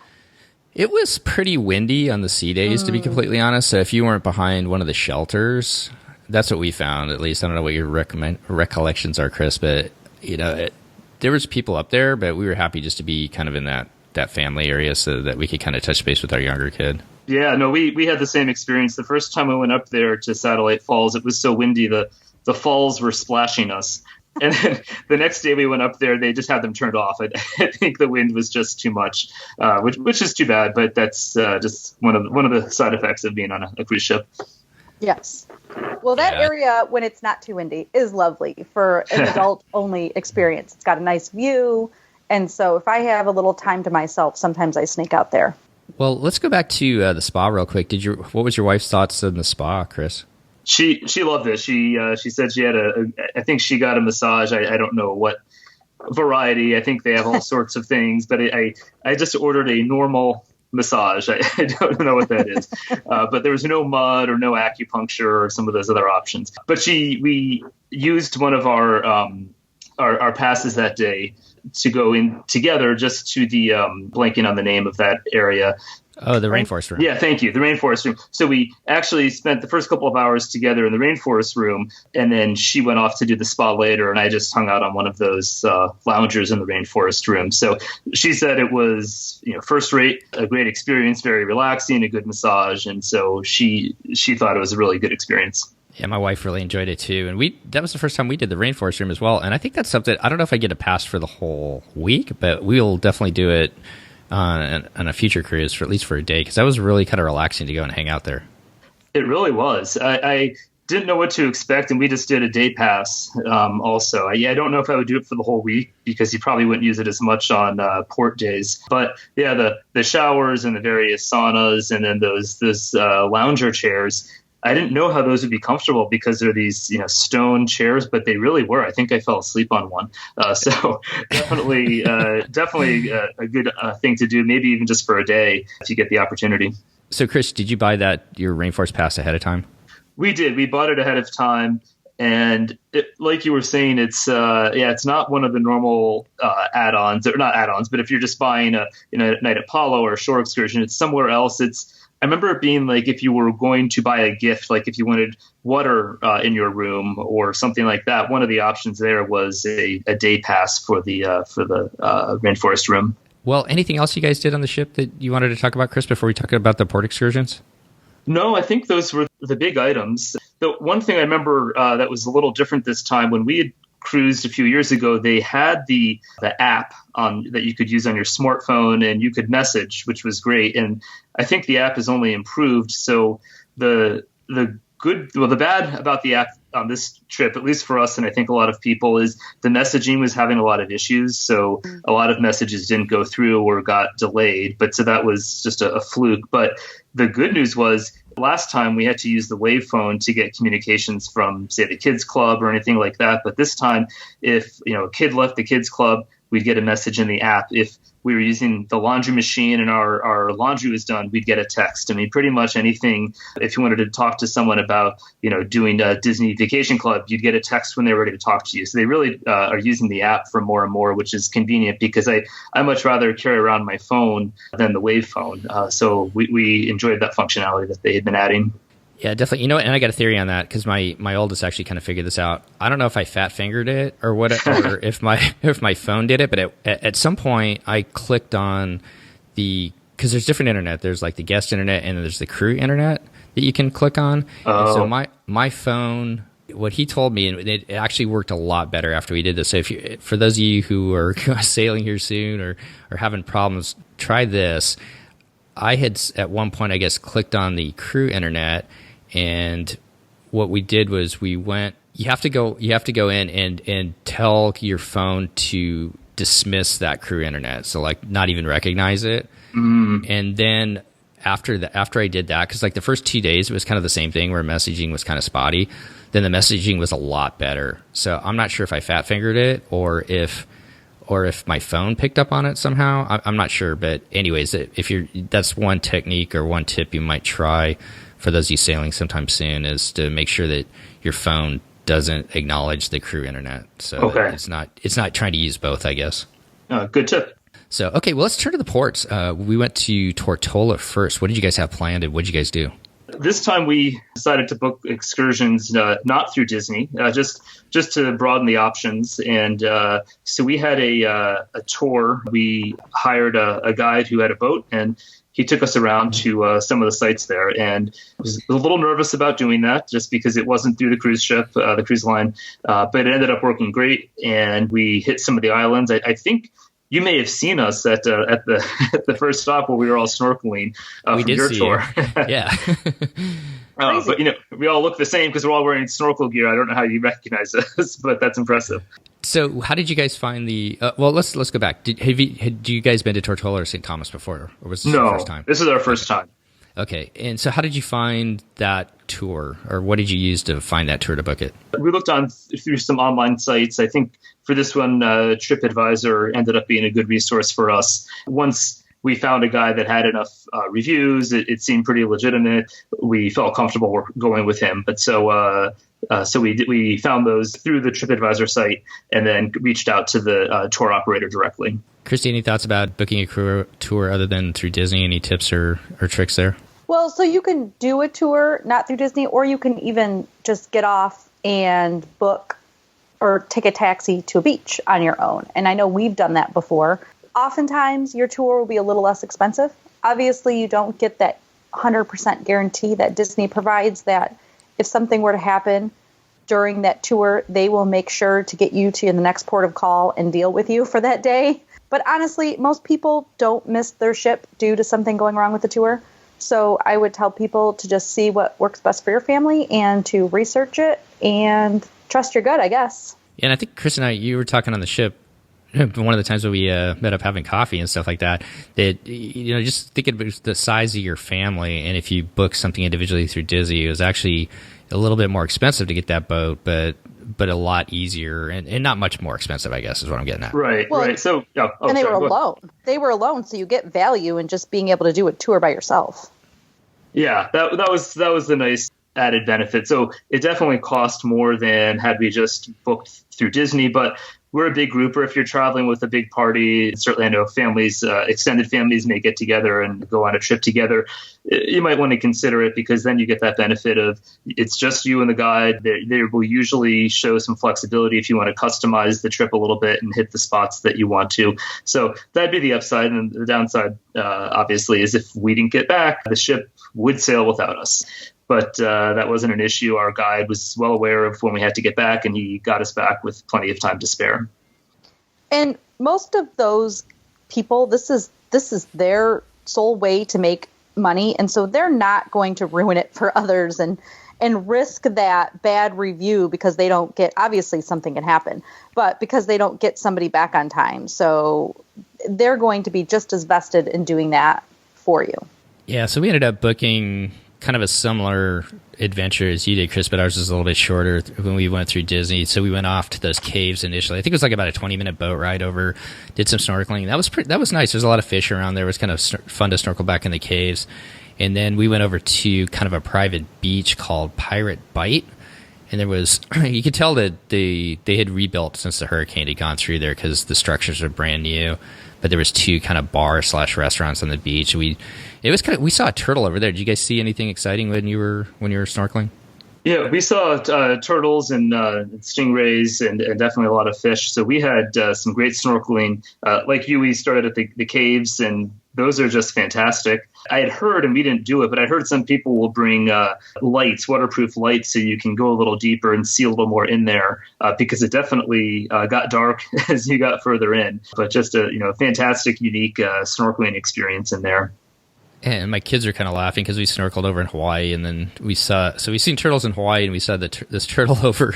It was pretty windy on the sea days, to be completely honest. So if you weren't behind one of the shelters, that's what we found, at least. I don't know what your recollections are, Chris, but there was people up there, but we were happy just to be kind of in that family area so that we could kind of touch base with our younger kid. Yeah, no, we had the same experience. The first time I went up there to Satellite Falls, it was so windy, the falls were splashing us. And then the next day we went up there, they just had them turned off. I think the wind was just too much, which is too bad. But that's just one of the side effects of being on a cruise ship. Yes. Well, that area, when it's not too windy, is lovely for an adult-only experience. It's got a nice view. And so if I have a little time to myself, sometimes I sneak out there. Well, let's go back to the spa real quick. What was your wife's thoughts on the spa, Chris? She loved it. She said she had I think she got a massage. I don't know what variety. I think they have all sorts of things, but I just ordered a normal massage. I don't know what that is, but there was no mud or no acupuncture or some of those other options. But we used one of our passes that day to go in together just to the blanking on the name of that area. Oh, the rainforest room. Yeah, thank you. The rainforest room. So we actually spent the first couple of hours together in the rainforest room, and then she went off to do the spa later, and I just hung out on one of those loungers in the rainforest room. So she said it was, first rate, a great experience, very relaxing, a good massage, and so she thought it was a really good experience. Yeah, my wife really enjoyed it too, and that was the first time we did the rainforest room as well. And I think that's something, I don't know if I get a pass for the whole week, but we'll definitely do it on a future cruise for at least for a day, because that was really kind of relaxing to go and hang out there. It really was. I didn't know what to expect, and we just did a day pass also. I don't know if I would do it for the whole week, because you probably wouldn't use it as much on port days. But yeah, the showers and the various saunas, and then those lounger chairs, I didn't know how those would be comfortable, because they're these stone chairs, but they really were. I think I fell asleep on one. So definitely a good thing to do, maybe even just for a day if you get the opportunity. So Chris, did you buy your rainforest pass ahead of time? We did. We bought it ahead of time. And like you were saying, it's not one of the normal add-ons, or not add-ons, but if you're just buying a Night at Palo or a shore excursion, it's somewhere else. I remember it being like if you were going to buy a gift, like if you wanted water in your room or something like that, one of the options there was a day pass for the rainforest room. Well, anything else you guys did on the ship that you wanted to talk about, Chris, before we talk about the port excursions? No, I think those were the big items. The one thing I remember that was a little different this time, when we had cruised a few years ago, they had the app that you could use on your smartphone, and you could message, which was great. And I think the app has only improved. So the bad about the app on this trip, at least for us, and I think a lot of people, is the messaging was having a lot of issues. So a lot of messages didn't go through or got delayed. But so that was just a fluke. But the good news was, last time we had to use the Wave phone to get communications from, say, the kids club or anything like that. But this time, if a kid left the kids club, we'd get a message in the app. If we were using the laundry machine and our laundry was done, we'd get a text. I mean, pretty much anything. If you wanted to talk to someone about, doing a Disney Vacation Club, you'd get a text when they were ready to talk to you. So they really are using the app for more and more, which is convenient, because I much rather carry around my phone than the Wave phone. So we enjoyed that functionality that they had been adding. Yeah, definitely. And I got a theory on that, because my oldest actually kind of figured this out. I don't know if I fat fingered it or what, or if my phone did it, but at some point I clicked on because there's different internet. There's like the guest internet, and there's the crew internet that you can click on. Oh. And so my phone, what he told me, and it actually worked a lot better after we did this. So for those of you who are sailing here soon or having problems, try this. I had at one point, I guess, clicked on the crew internet. And what we did was you have to go in and tell your phone to dismiss that crew internet. So like not even recognize it. Mm. And then after I did that, because like the first 2 days it was kind of the same thing where messaging was kind of spotty. Then the messaging was a lot better. So I'm not sure if I fat fingered it or if my phone picked up on it somehow. I'm not sure. But anyways, that's one technique or one tip you might try for those of you sailing sometime soon, is to make sure that your phone doesn't acknowledge the crew internet. So okay. It's not trying to use both, I guess. Good tip. So, okay, well, let's turn to the ports. We went to Tortola first. What did you guys have planned, and what did you guys do? This time we decided to book excursions not through Disney, just to broaden the options. And so we had a tour. We hired a guide who had a boat, and he took us around to some of the sites there, and was a little nervous about doing that just because it wasn't through the cruise ship, the cruise line. But it ended up working great, and we hit some of the islands. I think you may have seen us at the first stop where we were all snorkeling from your tour. Yeah. But we all look the same because we're all wearing snorkel gear. I don't know how you recognize us, but that's impressive. So, how did you guys find the? Well, let's go back. Had you guys been to Tortola or St. Thomas before, or was this your first time? This is our first time. Okay, and so how did you find that tour, or what did you use to find that tour to book it? We looked through some online sites. I think for this one, TripAdvisor ended up being a good resource for us. Once we found a guide that had enough reviews. It seemed pretty legitimate. We felt comfortable going with him. But so we found those through the TripAdvisor site and then reached out to the tour operator directly. Christy, any thoughts about booking a crew tour other than through Disney? Any tips or tricks there? Well, so you can do a tour not through Disney, or you can even just get off and book or take a taxi to a beach on your own. And I know we've done that before. Oftentimes, your tour will be a little less expensive. Obviously, you don't get that 100% guarantee that Disney provides, that if something were to happen during that tour, they will make sure to get you to the next port of call and deal with you for that day. But honestly, most people don't miss their ship due to something going wrong with the tour. So I would tell people to just see what works best for your family and to research it and trust your gut, I guess. Yeah, and I think Chris and I, you were talking on the ship, one of the times when we met up having coffee and stuff like that, that, just thinking about the size of your family, and if you book something individually through Disney, it was actually a little bit more expensive to get that boat, but a lot easier and not much more expensive, I guess, is what I'm getting at. Right, well, right. So, and they were alone. They were alone, so you get value in just being able to do a tour by yourself. Yeah, that was the nice added benefit. So it definitely cost more than had we just booked through Disney, but we're a big group, or if you're traveling with a big party, certainly I know families, extended families may get together and go on a trip together. You might want to consider it, because then you get that benefit of it's just you and the guide. They will usually show some flexibility if you want to customize the trip a little bit and hit the spots that you want to. So that'd be the upside. And the downside, obviously, is if we didn't get back, the ship would sail without us. But that wasn't an issue. Our guide was well aware of when we had to get back, and he got us back with plenty of time to spare. And most of those people, this is their sole way to make money, and so they're not going to ruin it for others and risk that bad review because they don't get, obviously something can happen, but because they don't get somebody back on time. So they're going to be just as vested in doing that for you. Yeah, so we ended up booking kind of a similar adventure as you did, Chris, but ours was a little bit shorter when we went through Disney. So we went off to those caves initially. I think it was like about a 20-minute boat ride over, did some snorkeling. That was nice. There's a lot of fish around there. It was kind of fun to snorkel back in the caves. And then we went over to kind of a private beach called Pirate Bight. And there was, you could tell that they had rebuilt since the hurricane had gone through there, because the structures are brand new. But there was 2 kind of bar/restaurants on the beach. We saw a turtle over there. Did you guys see anything exciting when you were snorkeling? Yeah, we saw turtles and stingrays and definitely a lot of fish. So we had some great snorkeling. Like you, we started at the caves, and those are just fantastic. I had heard, and we didn't do it, but I heard some people will bring lights, waterproof lights, so you can go a little deeper and see a little more in there, because it definitely got dark as you got further in. But just a fantastic, unique snorkeling experience in there. And my kids are kind of laughing because we snorkeled over in Hawaii, and then we've seen turtles in Hawaii, and we saw this turtle over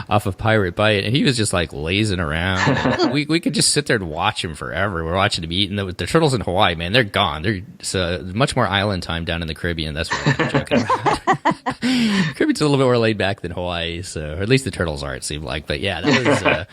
off of Pirate Bight, and he was just like lazing around. we could just sit there and watch him forever. We're watching him eat, and the turtles in Hawaii, man, they're gone. There's much more island time down in the Caribbean. That's what I'm joking about. Caribbean's a little bit more laid back than Hawaii, so, or at least the turtles are, it seemed like. But yeah, that was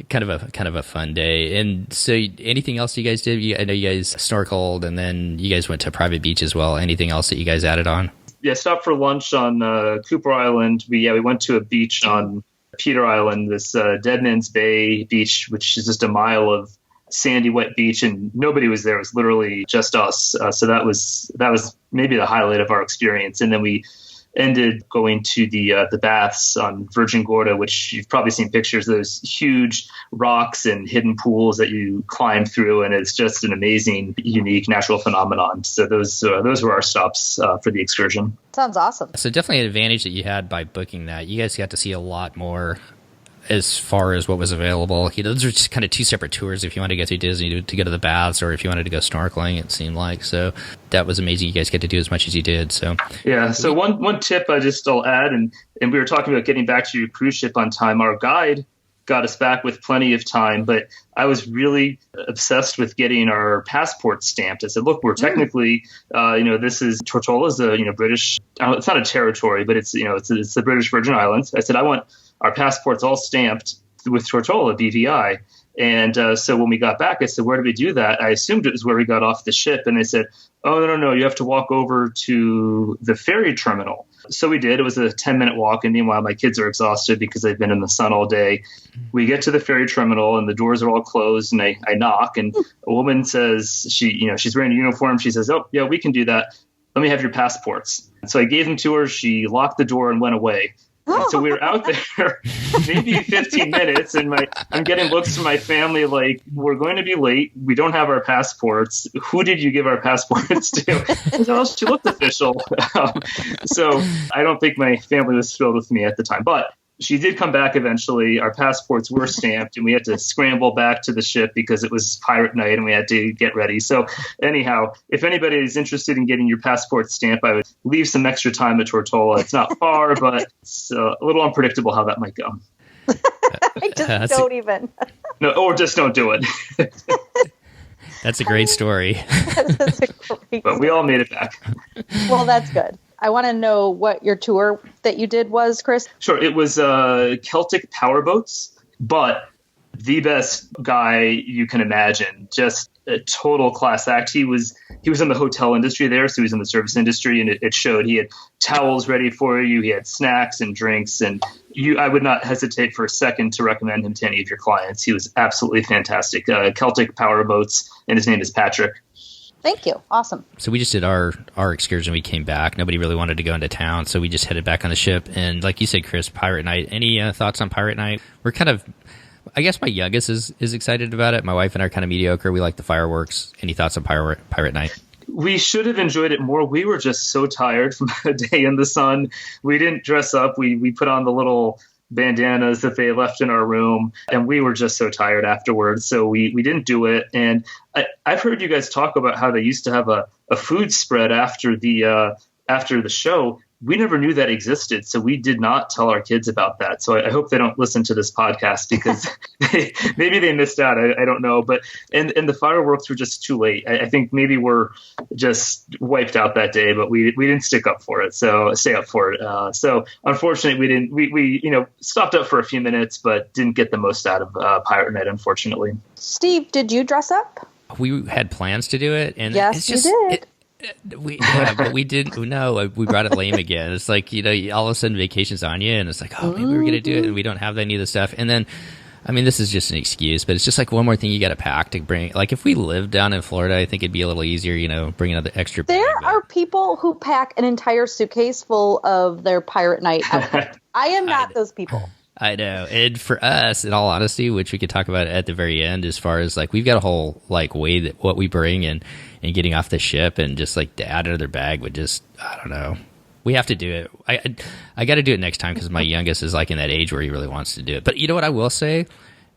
kind of a fun day. And so, anything else you guys did? I know you guys snorkeled, and then you guys went to a private beach as well. Anything else that you guys added on? Yeah, stopped for lunch on Cooper Island. We went to a beach on Peter Island, this Dead Man's Bay beach, which is just a mile of sandy, wet beach, and nobody was there. It was literally just us. So that was maybe the highlight of our experience. And then we ended going to the baths on Virgin Gorda, which you've probably seen pictures of those huge rocks and hidden pools that you climb through, and it's just an amazing, unique natural phenomenon. So those were our stops for the excursion. Sounds awesome. So definitely an advantage that you had by booking that. You guys got to see a lot more as far as what was available. Those are just kind of 2 separate tours if you want to go through Disney to go to the baths, or if you wanted to go snorkeling, it seemed like. So that was amazing. You guys get to do as much as you did. So yeah. So one tip I'll add, and we were talking about getting back to your cruise ship on time. Our guide got us back with plenty of time, but I was really obsessed with getting our passports stamped. I said, look, we're technically, this is Tortola's British, it's not a territory, but it's the British Virgin Islands. I said, I want our passports all stamped with Tortola BVI. And so when we got back, I said, where did we do that? I assumed it was where we got off the ship. And they said, oh, no, you have to walk over to the ferry terminal. So we did. It was a 10-minute walk. And meanwhile, my kids are exhausted because they've been in the sun all day. We get to the ferry terminal and the doors are all closed. And I knock and a woman says, she's wearing a uniform. She says, oh, yeah, we can do that. Let me have your passports. So I gave them to her. She locked the door and went away. And so we were out there maybe 15 minutes, and I'm getting looks from my family like, we're going to be late. We don't have our passports. Who did you give our passports to? Well, she looked official. So I don't think my family was thrilled with me at the time. But she did come back eventually. Our passports were stamped, and we had to scramble back to the ship because it was pirate night, and we had to get ready. So anyhow, if anybody is interested in getting your passport stamped, I would leave some extra time at Tortola. It's not far, but it's a little unpredictable how that might go. No, or just don't do it. That's a great story. But we all made it back. Well, that's good. I want to know what your tour that you did was, Chris. Sure. It was Celtic powerboats, but the best guy you can imagine. Just a total class act. He was in the hotel industry there, so he was in the service industry, and it showed. He had towels ready for you. He had snacks and drinks, and I would not hesitate for a second to recommend him to any of your clients. He was absolutely fantastic. Celtic powerboats, and his name is Patrick. Thank you. Awesome. So we just did our excursion. We came back. Nobody really wanted to go into town, so we just headed back on the ship. And like you said, Chris, Pirate Night. Any thoughts on Pirate Night? We're kind of, I guess my youngest is excited about it. My wife and I are kind of mediocre. We like the fireworks. Any thoughts on Pirate Night? We should have enjoyed it more. We were just so tired from a day in the sun. We didn't dress up. We put on the little bandanas that they left in our room, and we were just so tired afterwards, so we didn't do it. And I've heard you guys talk about how they used to have a food spread after the show. We never knew that existed, so we did not tell our kids about that. So I hope they don't listen to this podcast because maybe they missed out. I don't know. But and the fireworks were just too late. I think maybe we're just wiped out that day, but we didn't stay up for it. So so unfortunately, we stopped up for a few minutes, but didn't get the most out of Pirate Night, unfortunately. Steve, did you dress up? We had plans to do it, and yes, you did. But we didn't. No, we brought it lame again. It's like, all of a sudden vacation's on you, and it's like, oh, maybe we're going to do it, and we don't have any of the stuff. And then, I mean, this is just an excuse, but it's just like one more thing you got to pack to bring. Like if we lived down in Florida, I think it'd be a little easier, bringing another extra bag. There are people who pack an entire suitcase full of their Pirate Night outfit. I am not those people. I know. And for us, in all honesty, which we could talk about at the very end, as far as like, we've got a whole way that what we bring and getting off the ship, and just like to add another bag would just, I don't know. We have to do it. I got to do it next time because my youngest is like in that age where he really wants to do it. But you know what I will say?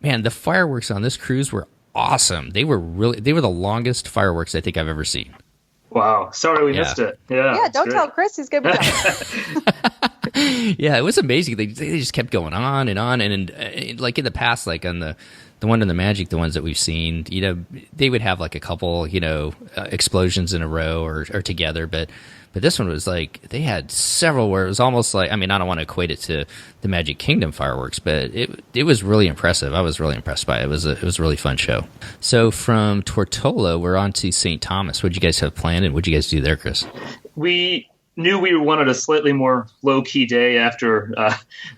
Man, the fireworks on this cruise were awesome. They were the longest fireworks I think I've ever seen. Wow. Sorry we missed it. Yeah, don't tell Chris. He's going to be done. Yeah, it was amazing. They just kept going on. And like in the past, like on the one in the Magic, the ones that we've seen, they would have like a couple, explosions in a row or together. But this one was like, they had several where it was almost like, I mean, I don't want to equate it to the Magic Kingdom fireworks, but it was really impressive. I was really impressed by it. It was a really fun show. So from Tortola, we're on to St. Thomas. What did you guys have planned, and what did you guys do there, Chris? We knew we wanted a slightly more low-key day after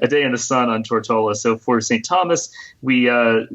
a day in the sun on Tortola. So for St. Thomas, we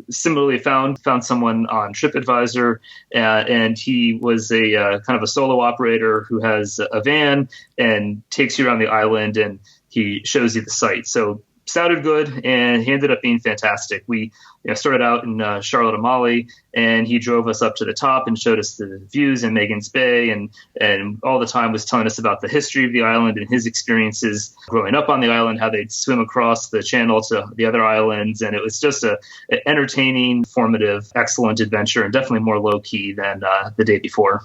similarly found someone on TripAdvisor, and he was a kind of a solo operator who has a van and takes you around the island, and he shows you the site. So sounded good, and he ended up being fantastic. We started out in Charlotte Amalie, and he drove us up to the top and showed us the views in Magens Bay, and all the time was telling us about the history of the island and his experiences growing up on the island, how they'd swim across the channel to the other islands. And it was just an entertaining, informative, excellent adventure, and definitely more low-key than the day before.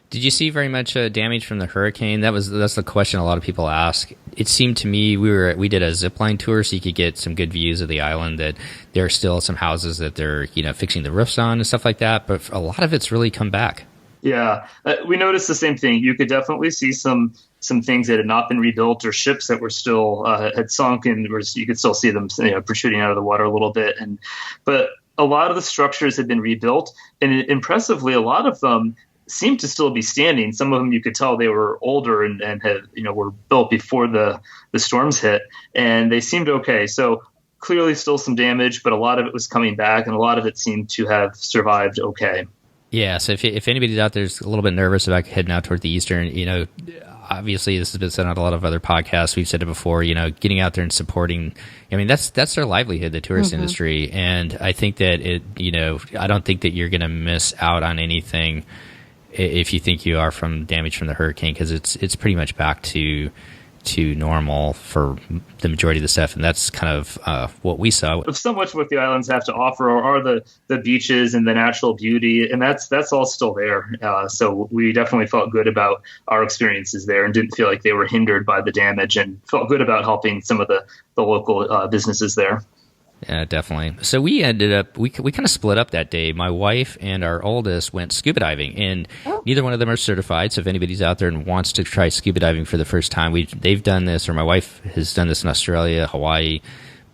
Did you see very much damage from the hurricane? That's the question a lot of people ask. It seemed to me we did a zipline tour, so you could get some good views of the island. That there are still some houses that they're fixing the roofs on and stuff like that, but a lot of it's really come back. Yeah, we noticed the same thing. You could definitely see some things that had not been rebuilt, or ships that were still had sunk, and you could still see them protruding out of the water a little bit. But a lot of the structures had been rebuilt, and impressively, a lot of them seemed to still be standing. Some of them you could tell they were older and had, were built before the storms hit, and they seemed okay. So clearly still some damage, but a lot of it was coming back, and a lot of it seemed to have survived okay. Yeah, so if anybody's out there is a little bit nervous about heading out toward the eastern, obviously this has been said on a lot of other podcasts. We've said it before, getting out there and supporting. I mean, that's their livelihood, the tourist industry. And I think that I don't think that you're going to miss out on anything if you think you are from damage from the hurricane, because it's pretty much back to normal for the majority of the stuff, and that's kind of what we saw. So much what the islands have to offer are the beaches and the natural beauty, and that's all still there. So we definitely felt good about our experiences there and didn't feel like they were hindered by the damage, and felt good about helping some of the local businesses there. Yeah, definitely. So we ended up, we kind of split up that day. My wife and our oldest went scuba diving, and neither one of them are certified. So if anybody's out there and wants to try scuba diving for the first time, they've done this, or my wife has done this in Australia, Hawaii.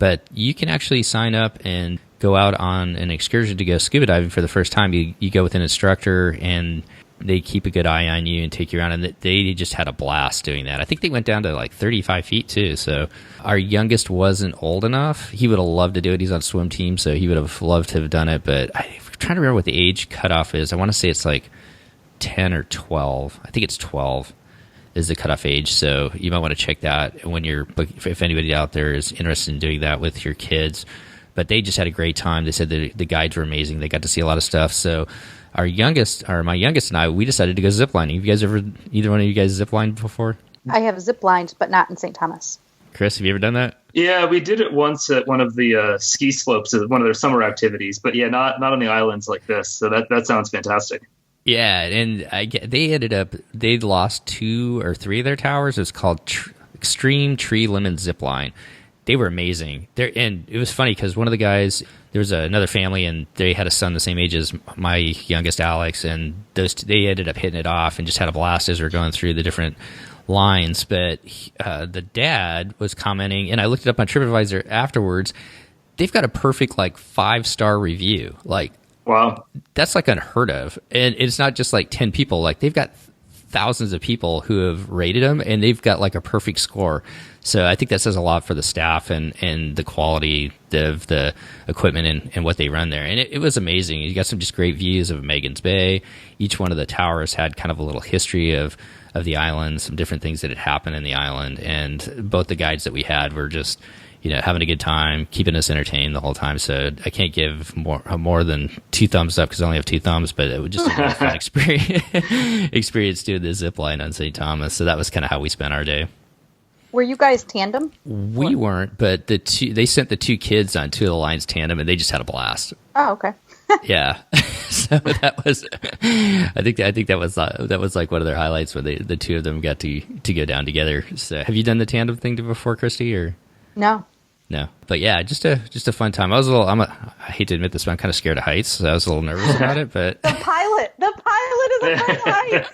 But you can actually sign up and go out on an excursion to go scuba diving for the first time. You go with an instructor, and they keep a good eye on you and take you around, and they just had a blast doing that. I think they went down to like 35 feet too. So our youngest wasn't old enough. He would have loved to do it. He's on a swim team, so he would have loved to have done it. But I'm trying to remember what the age cutoff is. I want to say it's like 10 or 12. I think it's 12 is the cutoff age. So you might want to check that when if anybody out there is interested in doing that with your kids. But they just had a great time. They said the guides were amazing. They got to see a lot of stuff. So my youngest and I, we decided to go ziplining. Have you guys either one of you guys ziplined before? I have ziplined, but not in St. Thomas. Chris, have you ever done that? Yeah, we did it once at one of the ski slopes, one of their summer activities. But yeah, not on the islands like this. So that sounds fantastic. Yeah, and they'd lost 2 or 3 of their towers. It was called Extreme Tree Lemon Zipline. They were amazing. And it was funny because one of the guys, there was another family, and they had a son the same age as my youngest, Alex, and they ended up hitting it off and just had a blast as we were going through the different lines. But the dad was commenting, and I looked it up on TripAdvisor afterwards. They've got a perfect 5-star review. Wow, that's unheard of. And it's not just 10 people. They've got thousands of people who have rated them, and they've got a perfect score. So I think that says a lot for the staff and the quality of the equipment and what they run there. And it was amazing. You got some just great views of Magens Bay. Each one of the towers had kind of a little history of the island, some different things that had happened in the island. And both the guides that we had were just, having a good time, keeping us entertained the whole time. So I can't give more than 2 thumbs up because I only have 2 thumbs, but it was just a really fun experience doing the zip line on St. Thomas. So that was kind of how we spent our day. Were you guys tandem? We weren't, but they sent the 2 kids on 2 of the lines tandem, and they just had a blast. Oh, okay. Yeah. So that was, I think that was one of their highlights where the 2 of them got to go down together. So have you done the tandem thing before, Christy, or? No. No, but yeah, just a fun time. I hate to admit this, but I'm kind of scared of heights, so I was a little nervous about it. But the pilot is afraid of heights.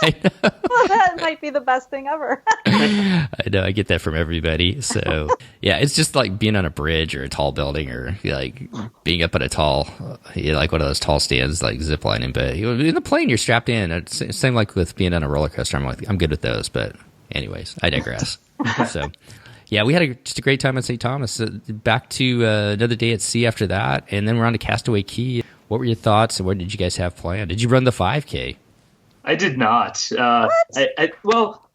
I know. Well, that might be the best thing ever. I know, I get that from everybody. So yeah, it's just like being on a bridge or a tall building, or being up at a tall, one of those tall stands, ziplining. But in the plane, you're strapped in. It's same like with being on a roller coaster. I'm good with those. But anyways, I digress. So. Yeah, we had just a great time at St. Thomas. Back to another day at sea after that, and then we're on to Castaway Cay. What were your thoughts, and what did you guys have planned? Did you run the 5K? I did not. No,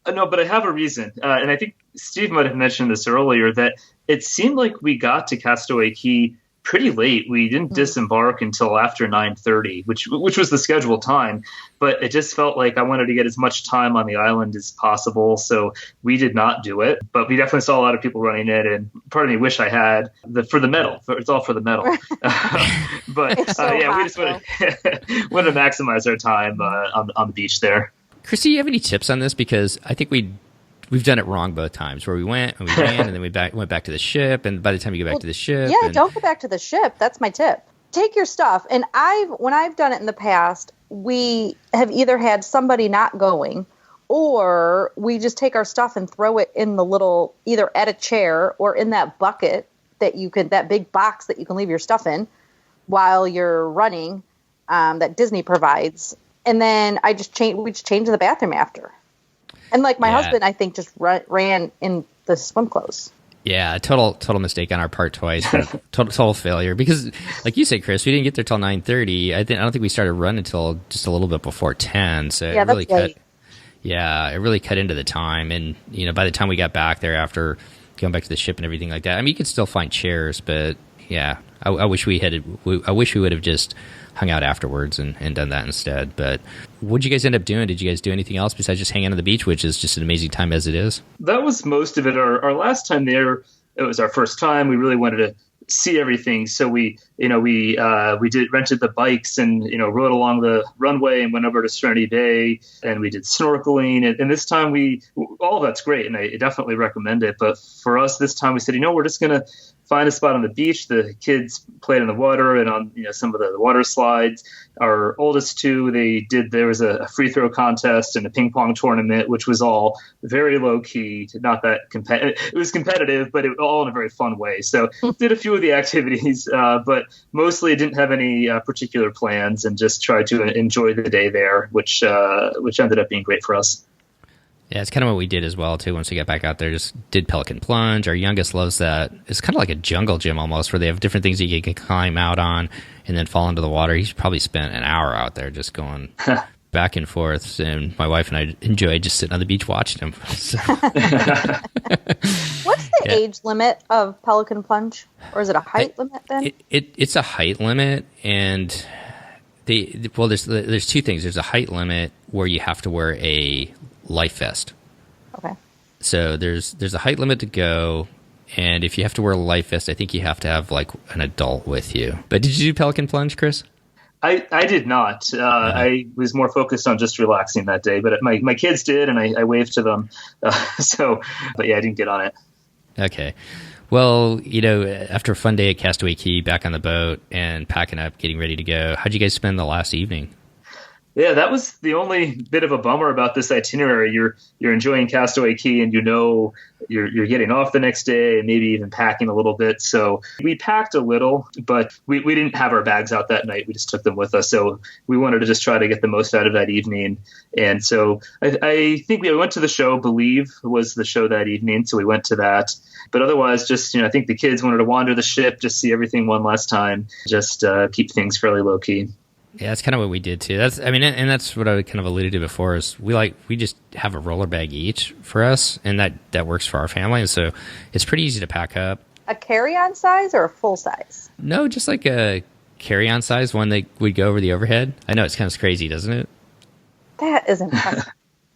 but I have a reason, and I think Steve might have mentioned this earlier, that it seemed like we got to Castaway Cay pretty late. We didn't disembark until after 9:30, which was the scheduled time, but it just felt like I wanted to get as much time on the island as possible, so we did not do it. But we definitely saw a lot of people running it, and part of me wish I had for the medal. It's all for the medal. But we just wanted to maximize our time on the beach there. Christy, do you have any tips on this? Because I think we've done it wrong both times, where we went and we ran and then we went back to the ship, and by the time you go back to the ship... Yeah, don't go back to the ship. That's my tip. Take your stuff. And when I've done it in the past, we have either had somebody not going, or we just take our stuff and throw it in the little, either at a chair or in that bucket that big box that you can leave your stuff in. while you're running that Disney provides. And then we just changed in the bathroom after. And like my husband, I think, just ran in the swim clothes. Yeah, total mistake on our part twice. total failure because, like you said, Chris, we didn't get there till 9:30. I don't think we started running until just a little bit before 10. So it really cut. Yeah, it really cut into the time, and by the time we got back there after going back to the ship and everything like that, I mean, you could still find chairs, but yeah, I wish we would have just hung out afterwards and done that instead. But what did you guys end up doing? Did you guys do anything else besides just hang out on the beach, which is just an amazing time as it is? That was most of it. Our last time there, it was our first time. We really wanted to see everything, so we rented the bikes and rode along the runway and went over to Serenity Bay, and we did snorkeling. And this time all of that's great, and I definitely recommend it. But for us this time, we said, we're just gonna find a spot on the beach. The kids played in the water and on some of the water slides. Our oldest two, there was a free throw contest and a ping pong tournament, which was all very low key, not that competitive. It was competitive, but it all in a very fun way. So did a few of the activities, but mostly didn't have any particular plans and just tried to enjoy the day there, which ended up being great for us. Yeah, it's kind of what we did as well, too, once we got back out there. Just did Pelican Plunge. Our youngest loves that. It's kind of like a jungle gym almost, where they have different things that you can climb out on and then fall into the water. He's probably spent an hour out there just going back and forth, and my wife and I enjoyed just sitting on the beach watching him. So. What's the age limit of Pelican Plunge? Or is it a height limit then? It's a height limit, and there's two things. There's a height limit where you have to wear a life vest. Okay. So there's a height limit to go, and if you have to wear a life vest, I think you have to have like an adult with you. But did you do Pelican Plunge, Chris? I did not. I was more focused on just relaxing that day, but my kids did, and I waved to them. But yeah, I didn't get on it. Okay. Well, after a fun day at Castaway Cay, back on the boat and packing up, getting ready to go, how'd you guys spend the last evening? Yeah, that was the only bit of a bummer about this itinerary. You're enjoying Castaway Cay, and you're getting off the next day, and maybe even packing a little bit. So we packed a little, but we didn't have our bags out that night. We just took them with us. So we wanted to just try to get the most out of that evening. And so I think we went to the show. Believe was the show that evening, so we went to that. But otherwise, just I think the kids wanted to wander the ship, just see everything one last time, just keep things fairly low key. Yeah, that's kind of what we did too. And that's what I kind of alluded to before. Is we just have a roller bag each for us, and that works for our family. And so it's pretty easy to pack up. A carry-on size or a full size? No, just like a carry-on size one that would go over the overhead. I know it's kind of crazy, doesn't it? That is impressive.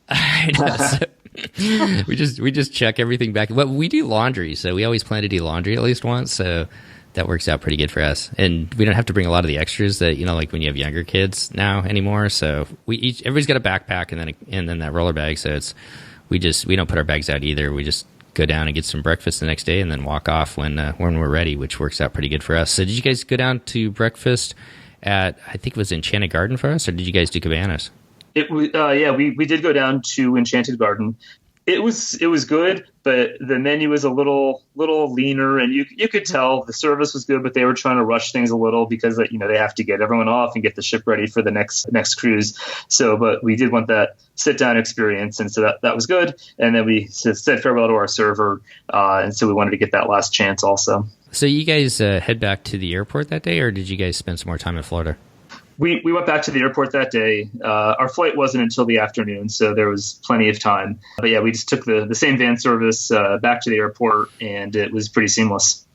I know. So we just check everything back. Well, we do laundry, so we always plan to do laundry at least once. So that works out pretty good for us, and we don't have to bring a lot of the extras that like when you have younger kids now anymore. So everybody's got a backpack and then that roller bag. So we don't put our bags out either. We just go down and get some breakfast the next day, and then walk off when we're ready, which works out pretty good for us. So did you guys go down to breakfast at, I think it was Enchanted Garden for us, or did you guys do Cabanas? We did go down to Enchanted Garden. It was good, but the menu was a little leaner, and you could tell the service was good, but they were trying to rush things a little because they have to get everyone off and get the ship ready for the next cruise. So, but we did want that sit down experience, and so that was good. And then we said farewell to our server, and so we wanted to get that last chance also. So you guys head back to the airport that day, or did you guys spend some more time in Florida? We went back to the airport that day. Our flight wasn't until the afternoon, so there was plenty of time. But yeah, we just took the same van service back to the airport, and it was pretty seamless.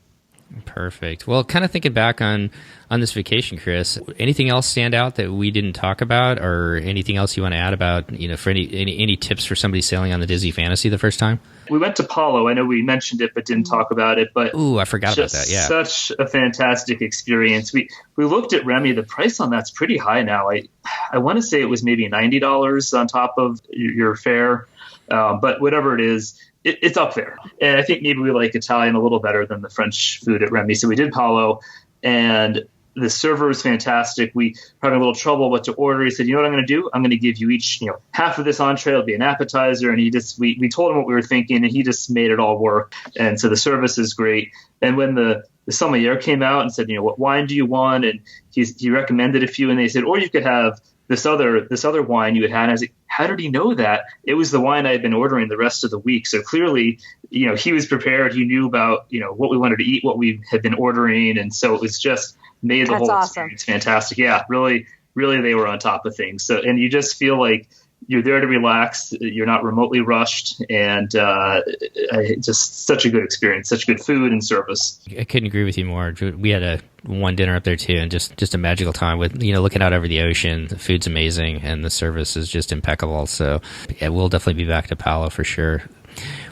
Perfect. Well, kind of thinking back on this vacation, Chris, anything else stand out that we didn't talk about, or anything else you want to add about, for any tips for somebody sailing on the Disney Fantasy the first time? We went to Palo. I know we mentioned it, but didn't talk about it. But ooh, I forgot about that. Yeah, such a fantastic experience. We looked at Remy. The price on that's pretty high now. I want to say it was maybe $90 on top of your fare, but whatever it is, it's up there. And I think maybe we like Italian a little better than the French food at Remy. So we did Palo, and The server is fantastic. We were having a little trouble what to order. He said, you know what I'm going to do? I'm going to give you each, half of this entree will be an appetizer. And we told him what we were thinking, and he just made it all work. And so the service is great. And when the sommelier came out and said, what wine do you want? And he recommended a few, and they said, or you could have this other wine you had. And I was like, how did he know that? It was the wine I had been ordering the rest of the week. So clearly, he was prepared. He knew about, what we wanted to eat, what we had been ordering. And so it was just made the whole experience fantastic. Yeah, really, really, they were on top of things. So, and you just feel like you're there to relax. You're not remotely rushed, and just such a good experience, such good food and service. I couldn't agree with you more. We had one dinner up there too, and just a magical time with looking out over the ocean. The food's amazing, and the service is just impeccable. So yeah, we'll definitely be back to Palo for sure.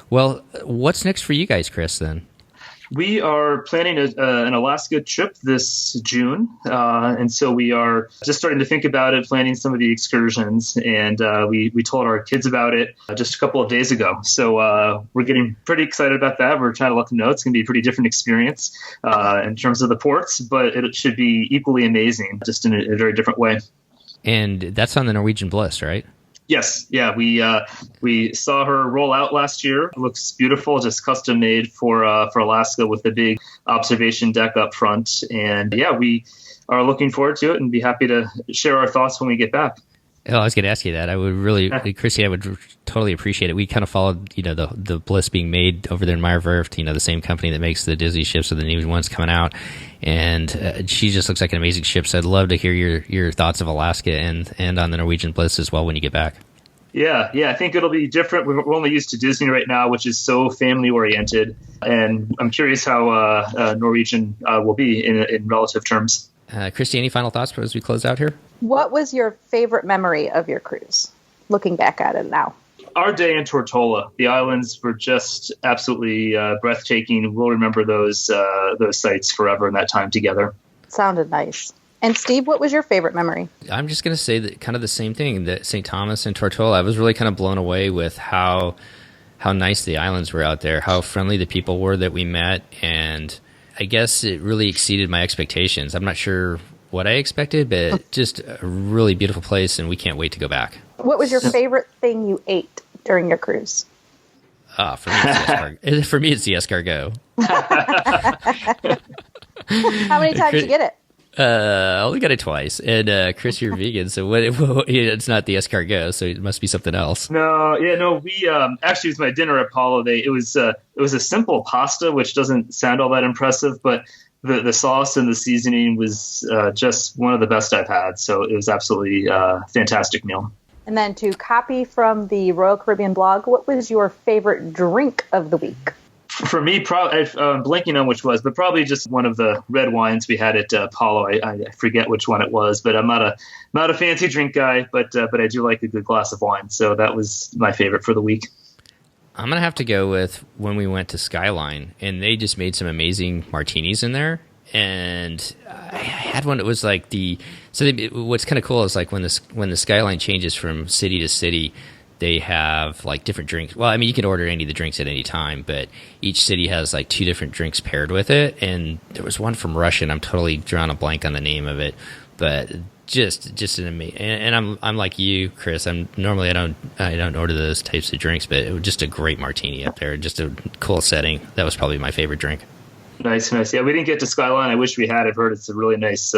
Well, what's next for you guys, Chris? Then. We are planning an Alaska trip this June, and so we are just starting to think about it, planning some of the excursions, and we told our kids about it just a couple of days ago. So we're getting pretty excited about that. We're trying to let them know it's going to be a pretty different experience in terms of the ports, but it should be equally amazing, just in a very different way. And that's on the Norwegian Bliss, right? Yes. Yeah. We saw her roll out last year. It looks beautiful, just custom made for Alaska with the big observation deck up front. And yeah, we are looking forward to it and be happy to share our thoughts when we get back. Oh, I was going to ask you that. I would really, Chrissy, I would totally appreciate it. We kind of followed, the Bliss being made over there in Meyer Werft, the same company that makes the Disney ships, or the new ones coming out. And she just looks like an amazing ship. So I'd love to hear your thoughts of Alaska and on the Norwegian Bliss as well when you get back. Yeah. I think it'll be different. We're only used to Disney right now, which is so family oriented. And I'm curious how Norwegian will be in relative terms. Christy, any final thoughts as we close out here? What was your favorite memory of your cruise, looking back at it now? Our day in Tortola. The islands were just absolutely breathtaking. We'll remember those sights forever and that time together. Sounded nice. And Steve, what was your favorite memory? I'm just going to say that kind of the same thing, that St. Thomas and Tortola. I was really kind of blown away with how nice the islands were out there, how friendly the people were that we met, and I guess it really exceeded my expectations. I'm not sure what I expected, but just a really beautiful place, and we can't wait to go back. What was your favorite thing you ate during your cruise? For me, it's the escargot. How many times did you get it? I only got it twice. And Chris, you're vegan, so it's not the escargot, so it must be something else. No. We actually, it was my dinner at Apollo. It was a simple pasta, which doesn't sound all that impressive, but the sauce and the seasoning was just one of the best I've had. So it was absolutely a fantastic meal. And then to copy from the Royal Caribbean blog, what was your favorite drink of the week? For me, I'm blanking on which was, but probably just one of the red wines we had at Apollo. I forget which one it was, but I'm not a fancy drink guy, but I do like a good glass of wine. So that was my favorite for the week. I'm going to have to go with when we went to Skyline, and they just made some amazing martinis in there. And I had one that was like what's kind of cool is like when the Skyline changes from city to city, they have like different drinks. Well, I mean, you can order any of the drinks at any time, but each city has like two different drinks paired with it. And there was one from Russia, and I'm totally drawing a blank on the name of it, but just an amazing. And I'm like you, Chris. I don't order those types of drinks, but it was just a great martini up there. Just a cool setting. That was probably my favorite drink. Nice. Yeah, we didn't get to Skyline. I wish we had. I've heard it's a really nice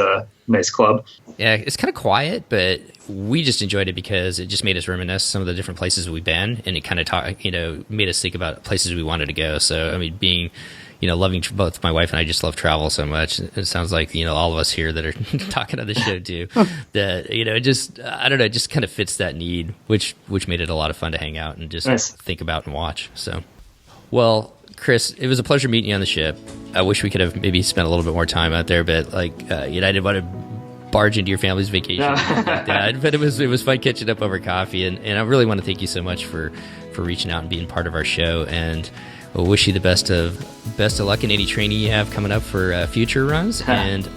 club. Yeah, it's kind of quiet, but we just enjoyed it because it just made us reminisce some of the different places we've been, and it kind of made us think about places we wanted to go. So, I mean, being, loving both my wife and I just love travel so much. It sounds like, all of us here that are talking on the show too, that, I don't know, it just kind of fits that need, which made it a lot of fun to hang out and just think about and watch. So, well, Chris, it was a pleasure meeting you on the ship. I wish we could have maybe spent a little bit more time out there, but I didn't want to barge into your family's vacation or anything like that. But it was fun catching up over coffee, and I really want to thank you so much for reaching out and being part of our show. And we'll wish you the best of luck in any training you have coming up for future runs, and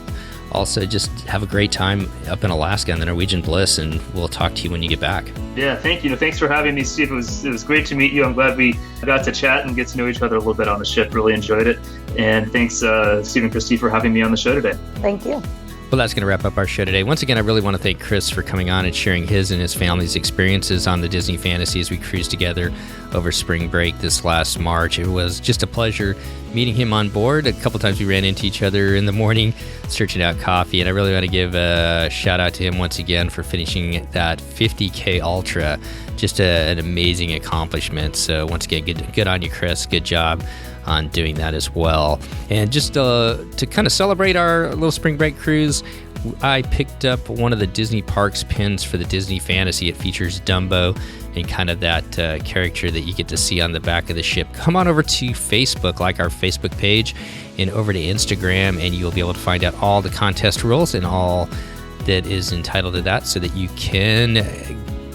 also just have a great time up in Alaska on the Norwegian Bliss, and we'll talk to you when you get back. Yeah, thank you. Thanks for having me, Steve. It was great to meet you. I'm glad we got to chat and get to know each other a little bit on the ship. Really enjoyed it. And thanks, Steve and Christy, for having me on the show today. Thank you. Well, that's going to wrap up our show today. Once again, I really want to thank Chris for coming on and sharing his and his family's experiences on the Disney Fantasy as we cruised together over spring break this last March. It was just a pleasure meeting him on board. A couple times we ran into each other in the morning searching out coffee, and I really want to give a shout out to him once again for finishing that 50K Ultra. Just an amazing accomplishment. So once again, good on you, Chris. Good job on doing that as well. And just to kind of celebrate our little spring break cruise, I picked up one of the Disney Parks pins for the Disney Fantasy. It features Dumbo and kind of that character that you get to see on the back of the ship. Come on over to Facebook, like our Facebook page, and over to Instagram, and you'll be able to find out all the contest rules and all that is entitled to that, so that you can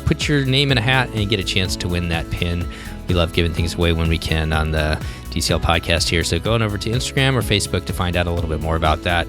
put your name in a hat and get a chance to win that pin. We love giving things away when we can on the DCL podcast here. So go on over to Instagram or Facebook to find out a little bit more about that.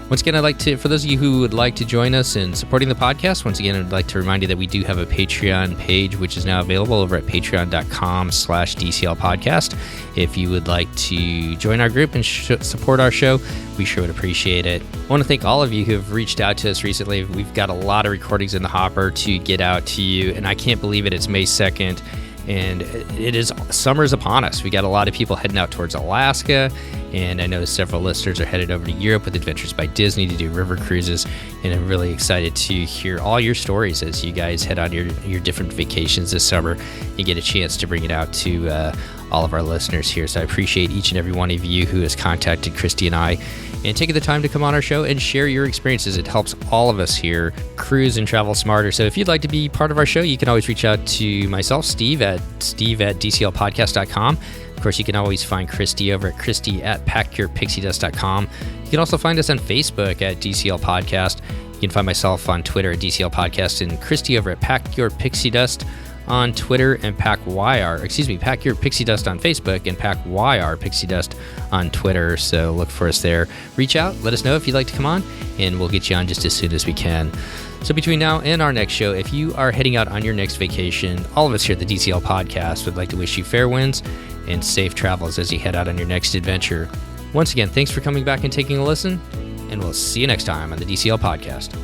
Once again, I'd like to, for those of you who would like to join us in supporting the podcast, once again, I'd like to remind you that we do have a Patreon page, which is now available over at patreon.com/DCL podcast. If you would like to join our group and support our show, we sure would appreciate it. I want to thank all of you who have reached out to us recently. We've got a lot of recordings in the hopper to get out to you, and I can't believe it. It's May 2nd. And it is, summer's upon us. We got a lot of people heading out towards Alaska, and I know several listeners are headed over to Europe with Adventures by Disney to do river cruises, and I'm really excited to hear all your stories as you guys head on your different vacations this summer and get a chance to bring it out to all of our listeners here. So I appreciate each and every one of you who has contacted Christy and I and taking the time to come on our show and share your experiences. It helps all of us here cruise and travel smarter. So if you'd like to be part of our show, you can always reach out to myself, Steve at DCLpodcast.com. Of course, you can always find Christy over at Christy@PackYourPixieDust.com. You can also find us on Facebook at DCL Podcast. You can find myself on Twitter at DCL Podcast, and Christy over at Pack Your Pixie Dust on Twitter, and Pack Your Pixie Dust on Facebook, and Pack YR Pixie Dust on Twitter. So look for us there. Reach out, let us know if you'd like to come on, and we'll get you on just as soon as we can. So between now and our next show, if you are heading out on your next vacation, all of us here at the DCL Podcast would like to wish you fair winds and safe travels as you head out on your next adventure. Once again, thanks for coming back and taking a listen, and we'll see you next time on the DCL Podcast.